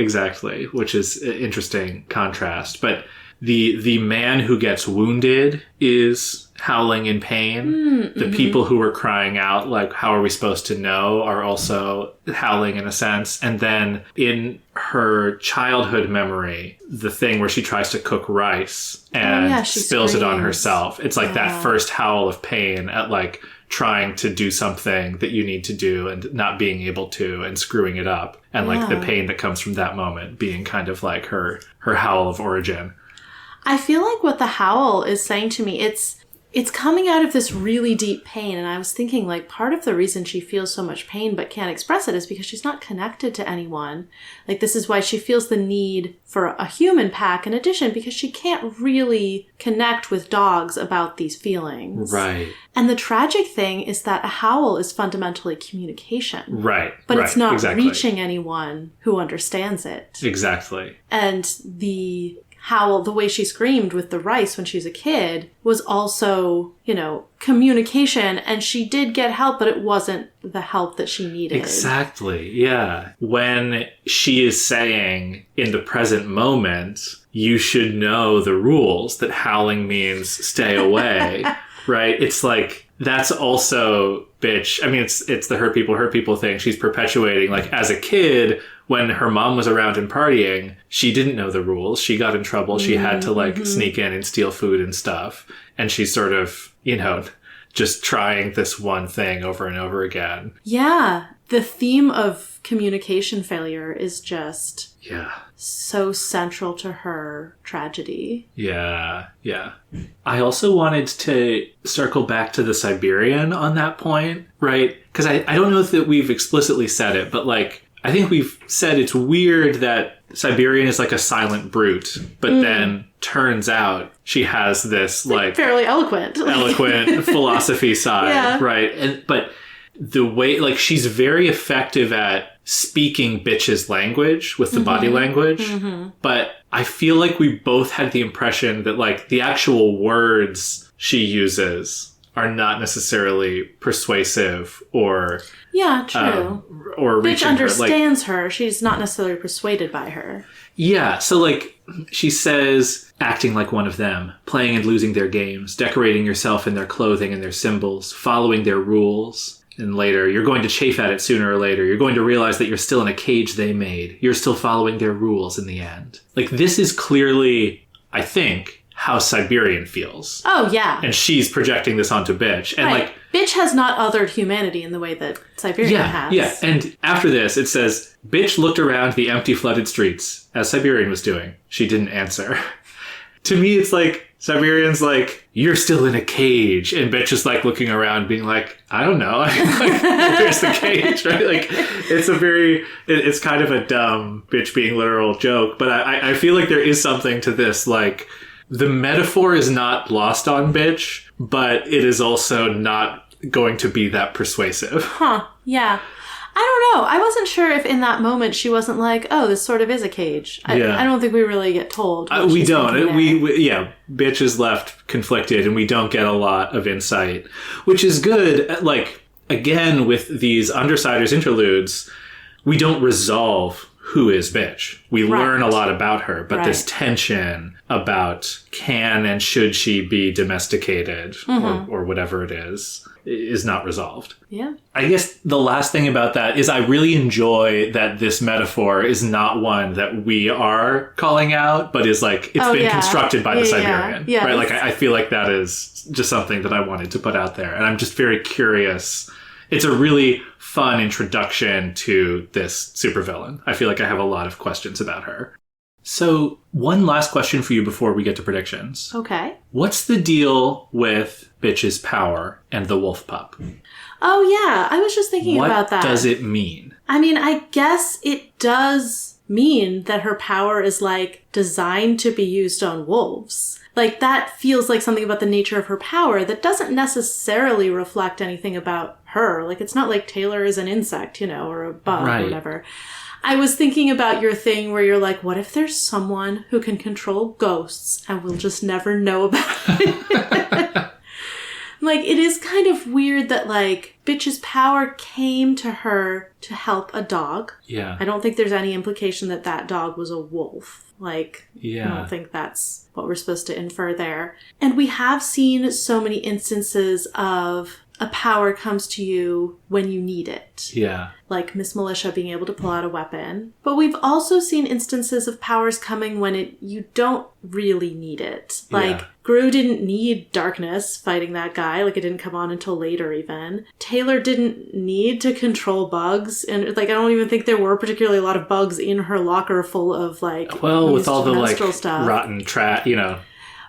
which is an interesting contrast. But the man who gets wounded is howling in pain. The people who are crying out, like, how are we supposed to know, are also howling in a sense. And then in her childhood memory, the thing where she tries to cook rice and spills it on herself. It's like that first howl of pain at like trying to do something that you need to do and not being able to and screwing it up. And like the pain that comes from that moment being kind of like her howl of origin.
I feel like what the howl is saying to me, it's coming out of this really deep pain. And I was thinking, like, part of the reason she feels so much pain but can't express it is because she's not connected to anyone. Like, this is why she feels the need for a human pack in addition, because she can't really connect with dogs about these feelings.
Right.
And the tragic thing is that a howl is fundamentally communication.
Right.
But it's not reaching anyone who understands it.
Exactly.
And the howl, the way she screamed with the rice when she was a kid, was also, communication. And she did get help, but it wasn't the help that she needed.
Exactly. Yeah. When she is saying in the present moment, you should know the rules, that howling means stay away, right? It's like, that's also Bitch. I mean, it's the hurt people thing. She's perpetuating, like, as a kid, when her mom was around and partying, she didn't know the rules. She got in trouble. She had to like sneak in and steal food and stuff. And she's sort of, you know, just trying this one thing over and over again.
Yeah. The theme of communication failure is just so central to her tragedy.
Yeah. I also wanted to circle back to the Siberian on that point, right? Because I don't know if we've explicitly said it, but like, I think we've said it's weird that Siberian is like a silent brute, but then turns out she has this like
fairly eloquent
philosophy side, right? But the way, like, she's very effective at speaking bitch's language with the body language, but I feel like we both had the impression that like the actual words she uses are not necessarily persuasive or
true.
Or
Bitch
reaching
understands her. She's not necessarily persuaded by her.
Yeah, so like she says, acting like one of them, playing and losing their games, decorating yourself in their clothing and their symbols, following their rules. And later, you're going to chafe at it sooner or later. You're going to realize that you're still in a cage they made. You're still following their rules in the end. Like, this is clearly, I think, how Siberian feels.
Oh, yeah.
And she's projecting this onto Bitch. And like,
Bitch has not othered humanity in the way that Siberian has. Yeah,
and after this, it says, Bitch looked around the empty, flooded streets, as Siberian was doing. She didn't answer. To me, it's like, Siberian's like, you're still in a cage. And Bitch is like looking around being like, I don't know. Like, where's the cage, right? Like, it's kind of a dumb Bitch being literal joke. But I feel like there is something to this. Like, the metaphor is not lost on Bitch, but it is also not going to be that persuasive.
Huh. Yeah. I don't know. I wasn't sure if in that moment she wasn't like, oh, this sort of is a cage. I don't think we really get told.
We don't. We Bitch is left conflicted and we don't get a lot of insight, which is good. Like, again, with these Undersiders interludes, we don't resolve who is Bitch. We learn a lot about her, but this tension about can and should she be domesticated or whatever it is not resolved.
Yeah.
I guess the last thing about that is I really enjoy that this metaphor is not one that we are calling out, but is like, it's been constructed by the Siberian.
Yeah.
Right? Like, I feel like that is just something that I wanted to put out there. And I'm just very curious. It's a really fun introduction to this supervillain. I feel like I have a lot of questions about her. So, one last question for you before we get to predictions.
Okay.
What's the deal with Bitch's power and the wolf pup?
Oh, yeah. I was just thinking about that.
What does it mean?
I mean, I guess it does mean that her power is, like, designed to be used on wolves. Like, that feels like something about the nature of her power that doesn't necessarily reflect anything about her. Like, it's not like Taylor is an insect, you know, or a bug or whatever. I was thinking about your thing where you're like, what if there's someone who can control ghosts and we'll just never know about it? Like, it is kind of weird that, like, Bitch's power came to her to help a dog.
Yeah.
I don't think there's any implication that that dog was a wolf. Like, I don't think that's what we're supposed to infer there. And we have seen so many instances of a power comes to you when you need it.
Yeah.
Like Miss Militia being able to pull out a weapon. But we've also seen instances of powers coming when you don't really need it. Like, Gru didn't need darkness fighting that guy. Like, it didn't come on until later even. Taylor didn't need to control bugs. And, like, I don't even think there were particularly a lot of bugs in her locker full of, like,
well, with all the, like,
stuff.
Rotten trash, you know.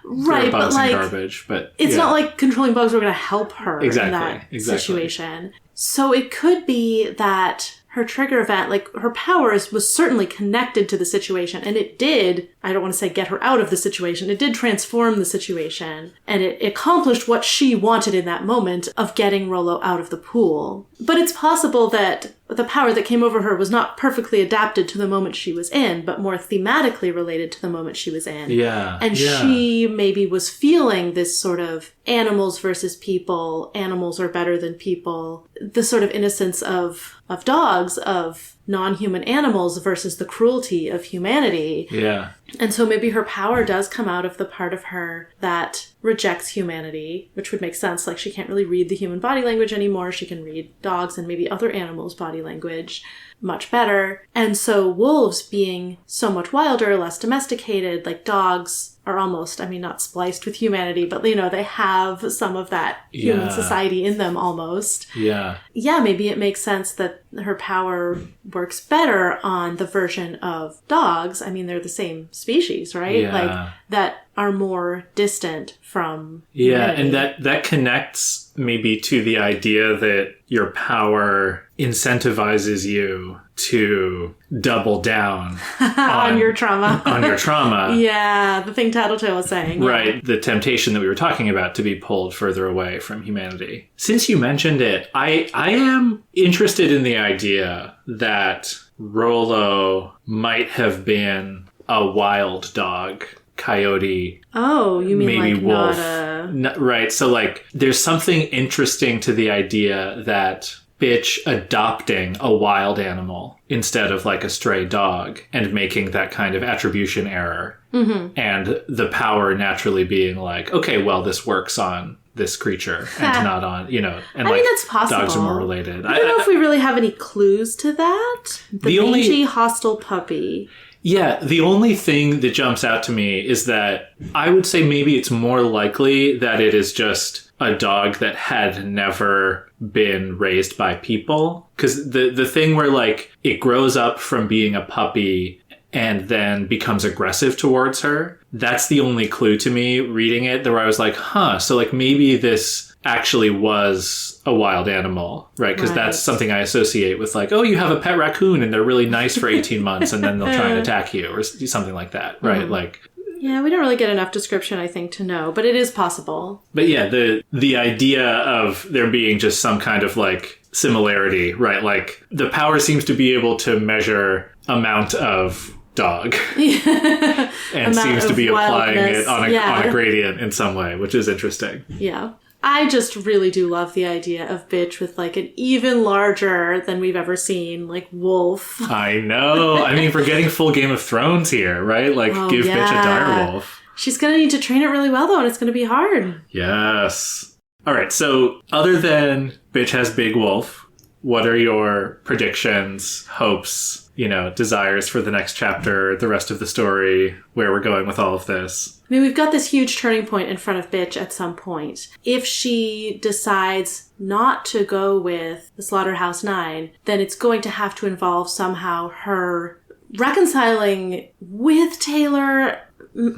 Right,
bugs
but like,
and garbage, but
it's not like controlling bugs were going to help her in that
Exactly.
situation. So it could be that her trigger event, like her powers, was certainly connected to the situation, and it did, I don't want to say get her out of the situation, it did transform the situation, and it accomplished what she wanted in that moment of getting Rollo out of the pool. But it's possible that the power that came over her was not perfectly adapted to the moment she was in, but more thematically related to the moment she was in.
Yeah.
And she maybe was feeling this sort of animals versus people, animals are better than people, the sort of innocence of dogs, of non-human animals versus the cruelty of humanity.
Yeah.
And so maybe her power does come out of the part of her that rejects humanity, which would make sense. Like, she can't really read the human body language anymore. She can read dogs and maybe other animals' body language much better. And so wolves, being so much wilder, less domesticated, like dogs are almost, I mean, not spliced with humanity, but, you know, they have some of that human society in them almost.
Yeah.
Yeah, maybe it makes sense that her power works better on the version of dogs. I mean, they're the same species, right?
Yeah.
Like, that are more distant from humanity.
And that connects maybe to the idea that your power incentivizes you to double down
on your trauma.
On your trauma.
Yeah, the thing Tattletale was saying. Yeah.
Right, the temptation that we were talking about to be pulled further away from humanity. Since you mentioned it, I am interested in the idea that Rollo might have been a wild dog. Coyote.
Oh, you mean
maybe
like
wolf.
Right,
so like there's something interesting to the idea that Bitch adopting a wild animal instead of like a stray dog and making that kind of attribution error. Mm-hmm. And the power naturally being like, okay, well, this works on this creature and not on, you know, and I mean,
that's possible.
Dogs are more related.
I don't know if we really have any clues to that. The mangy, hostile puppy.
Yeah, the only thing that jumps out to me is that I would say maybe it's more likely that it is just a dog that had never been raised by people. Because the thing where, like, it grows up from being a puppy and then becomes aggressive towards her, that's the only clue to me reading it, where I was like, so, like, maybe this actually was a wild animal, right? Because that's something I associate with, like, oh, you have a pet raccoon and they're really nice for 18 months and then they'll try and attack you or something like that, right? Mm-hmm. Like,
yeah, we don't really get enough description, I think, to know, but it is possible.
But yeah, the idea of there being just some kind of, like, similarity, right? Like, the power seems to be able to measure amount of dog and seems to be applying it on a gradient in some way, which is interesting.
Yeah. I just really do love the idea of Bitch with, like, an even larger than we've ever seen, like, wolf.
I know. I mean, we're getting full Game of Thrones here, right? Like, give Bitch a dire wolf.
She's going to need to train it really well, though, and it's going to be hard.
Yes. All right, so other than Bitch has big wolf, what are your predictions, hopes, you know, desires for the next chapter, the rest of the story, where we're going with all of this?
I mean, we've got this huge turning point in front of Bitch at some point. If she decides not to go with the Slaughterhouse Nine, then it's going to have to involve somehow her reconciling with Taylor,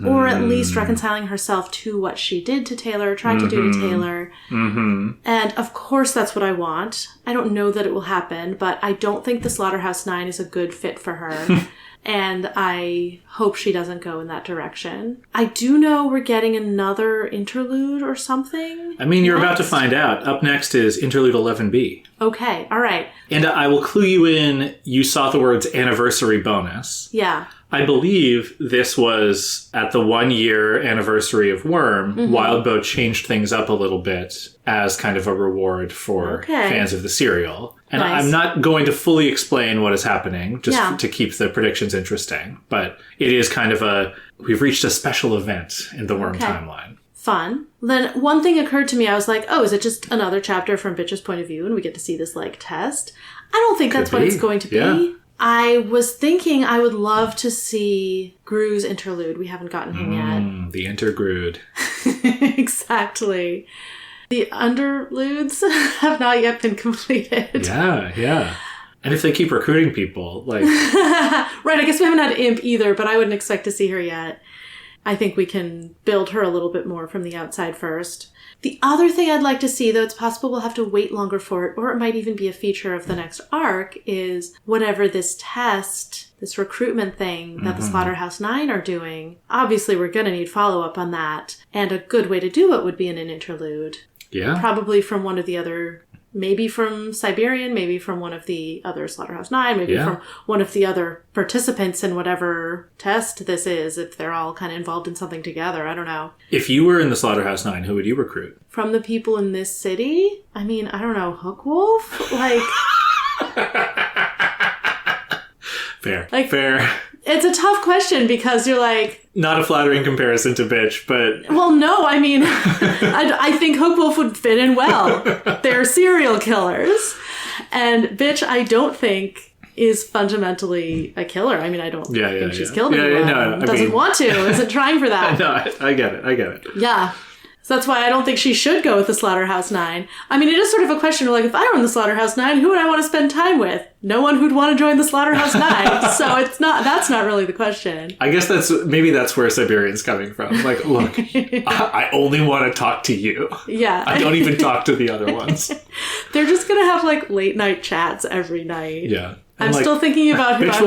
or at least reconciling herself to what she did to Taylor, tried to do to Taylor. Mm-hmm. And of course that's what I want. I don't know that it will happen, but I don't think the Slaughterhouse Nine is a good fit for her. And I hope she doesn't go in that direction. I do know we're getting another interlude or something.
I mean, you're about to find out. Up next is Interlude 11B.
Okay, all right.
And I will clue you in, you saw the words anniversary bonus.
Yeah.
I believe this was at the 1 year anniversary of Worm. Mm-hmm. Wildbow changed things up a little bit as kind of a reward for fans of the serial. And I'm not going to fully explain what is happening, just to keep the predictions interesting. But it is kind of we've reached a special event in the Worm timeline.
Fun. Then one thing occurred to me. I was like, oh, is it just another chapter from Bitch's point of view and we get to see this, like, test? I don't think that's what it's going to be. Yeah. I was thinking I would love to see Gru's interlude. We haven't gotten him yet.
The intergrued.
Exactly. The underludes have not yet been completed.
Yeah. And if they keep recruiting people, like...
Right, I guess we haven't had Imp either, but I wouldn't expect to see her yet. I think we can build her a little bit more from the outside first. The other thing I'd like to see, though it's possible we'll have to wait longer for it, or it might even be a feature of the next arc, is whatever this test, this recruitment thing that the Slaughterhouse Nine are doing. Obviously, we're going to need follow-up on that. And a good way to do it would be in an interlude.
Yeah.
Probably from one of the other... Maybe from Siberian, maybe from one of the other Slaughterhouse Nine, maybe from one of the other participants in whatever test this is, if they're all kind of involved in something together. I don't know.
If you were in the Slaughterhouse Nine, who would you recruit?
From the people in this city? I mean, I don't know, Hookwolf? Like...
Fair.
Like,
fair.
It's a tough question because you're like...
Not a flattering comparison to Bitch, but...
Well, no, I mean, I think Hookwolf would fit in well. They're serial killers. And Bitch, I don't think is fundamentally a killer. I mean, I don't think she's killed anyone. Doesn't want to. Isn't trying for that.
No, I get it.
Yeah. So that's why I don't think she should go with the Slaughterhouse Nine. I mean, it is sort of a question of like, if I were in the Slaughterhouse Nine, who would I want to spend time with? No one who'd want to join the Slaughterhouse Nine. So that's not really the question.
I guess maybe that's where Siberian's coming from. Like, look, I only want to talk to you.
Yeah.
I don't even talk to the other ones.
They're just going to have like late night chats every night.
Yeah.
I'm still thinking about who
Bitch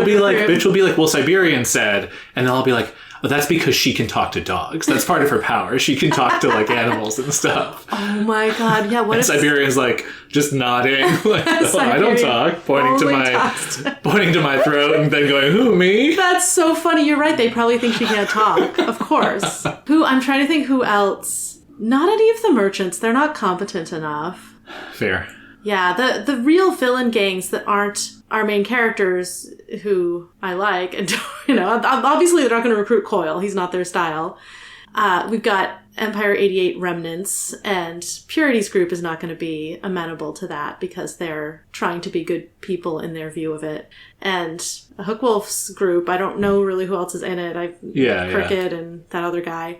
will be like, well, Siberian said, and then I'll be like, oh, that's because she can talk to dogs. That's part of her power. She can talk to like animals and stuff.
Oh my god, yeah. What
and Siberian's like just nodding, like, oh, I don't talk, pointing to my throat, and then going, who, me?
That's so funny. You're right. They probably think she can't talk. Of course. I'm trying to think who else. Not any of the merchants. They're not competent enough.
Fair.
Yeah, the real villain gangs that aren't our main characters who I like, and obviously they're not going to recruit Coyle. He's not their style. We've got Empire 88 remnants, and Purity's group is not going to be amenable to that because they're trying to be good people in their view of it. And Hookwolf's group, I don't know really who else is in it. Cricket and that other guy.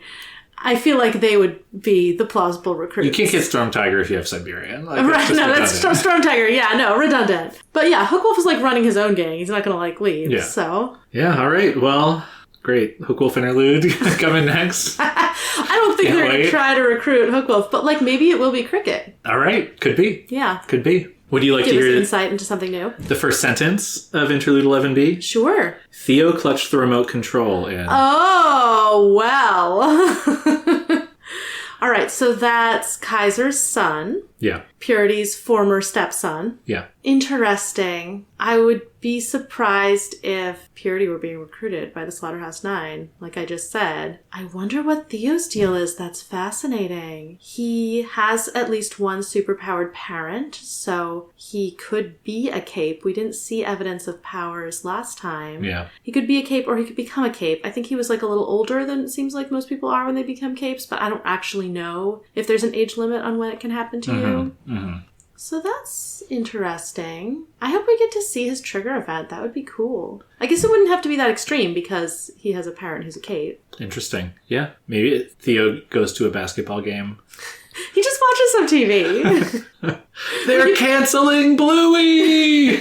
I feel like they would be the plausible recruits.
You can't get Storm Tiger if you have Siberian. Like,
that's Storm Tiger. Yeah, no, redundant. But yeah, Hookwolf is like running his own gang. He's not going to like leave. Yeah. So.
Yeah. All right. Well, great. Hookwolf interlude coming next.
I don't think they're going to try to recruit Hookwolf, but like maybe it will be Cricket.
All right. Could be.
Yeah.
Could be. Would you like to
give
hear
us insight into something new?
The first sentence of Interlude 11B?
Sure.
Theo clutched the remote control in...
Oh, well. All right, so that's Kaiser's son.
Yeah.
Purity's former stepson.
Yeah.
Interesting. I would be surprised if Purity were being recruited by the Slaughterhouse Nine, like I just said. I wonder what Theo's deal is. That's fascinating. He has at least one superpowered parent, so he could be a cape. We didn't see evidence of powers last time.
Yeah.
He could be a cape or he could become a cape. I think he was like a little older than it seems like most people are when they become capes, but I don't actually know if there's an age limit on when it can happen to you. Mm-hmm. So that's interesting. I hope we get to see his trigger event. That would be cool. I guess it wouldn't have to be that extreme because he has a parent who's a cape. Interesting. Yeah. Maybe Theo goes to a basketball game. He just watches some TV. They're canceling Bluey!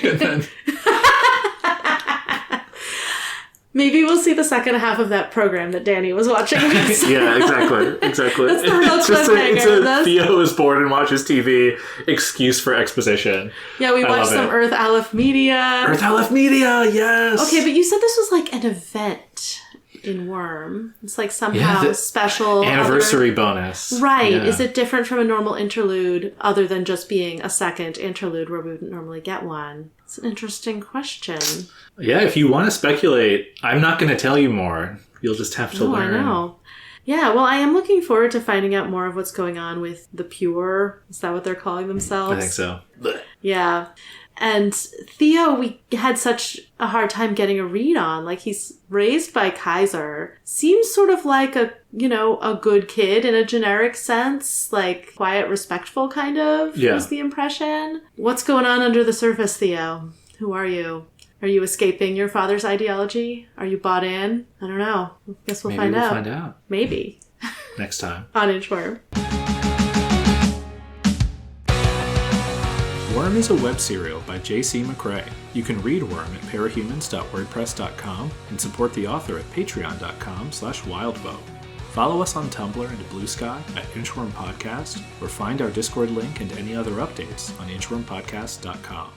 Maybe we'll see the second half of that program that Danny was watching. Yeah, exactly. That's the real cliffhanger. Theo is bored and watches TV. Excuse for exposition. Yeah, we watched some Earth Aleph Media. Earth Aleph Media, yes! Okay, but you said this was like an event in Worm. It's like somehow special. Anniversary bonus. Right. Yeah. Is it different from a normal interlude other than just being a second interlude where we wouldn't normally get one? It's an interesting question. Yeah, if you want to speculate, I'm not going to tell you more. You'll just have to learn. I know. Yeah, well, I am looking forward to finding out more of what's going on with the Pure. Is that what they're calling themselves? I think so. Yeah. And Theo, we had such a hard time getting a read on. Like, he's raised by Kaiser. Seems sort of like a good kid in a generic sense. Like, quiet, respectful kind of was the impression. What's going on under the surface, Theo? Who are you? Are you escaping your father's ideology? Are you bought in? I don't know. I guess we'll find out. Maybe. Next time. On Inchworm. Worm is a web serial by J.C. McCrae. You can read Worm at parahumans.wordpress.com and support the author at patreon.com/wildvote. Follow us on Tumblr and Blue Sky at Inchworm Podcast, or find our Discord link and any other updates on inchwormpodcast.com.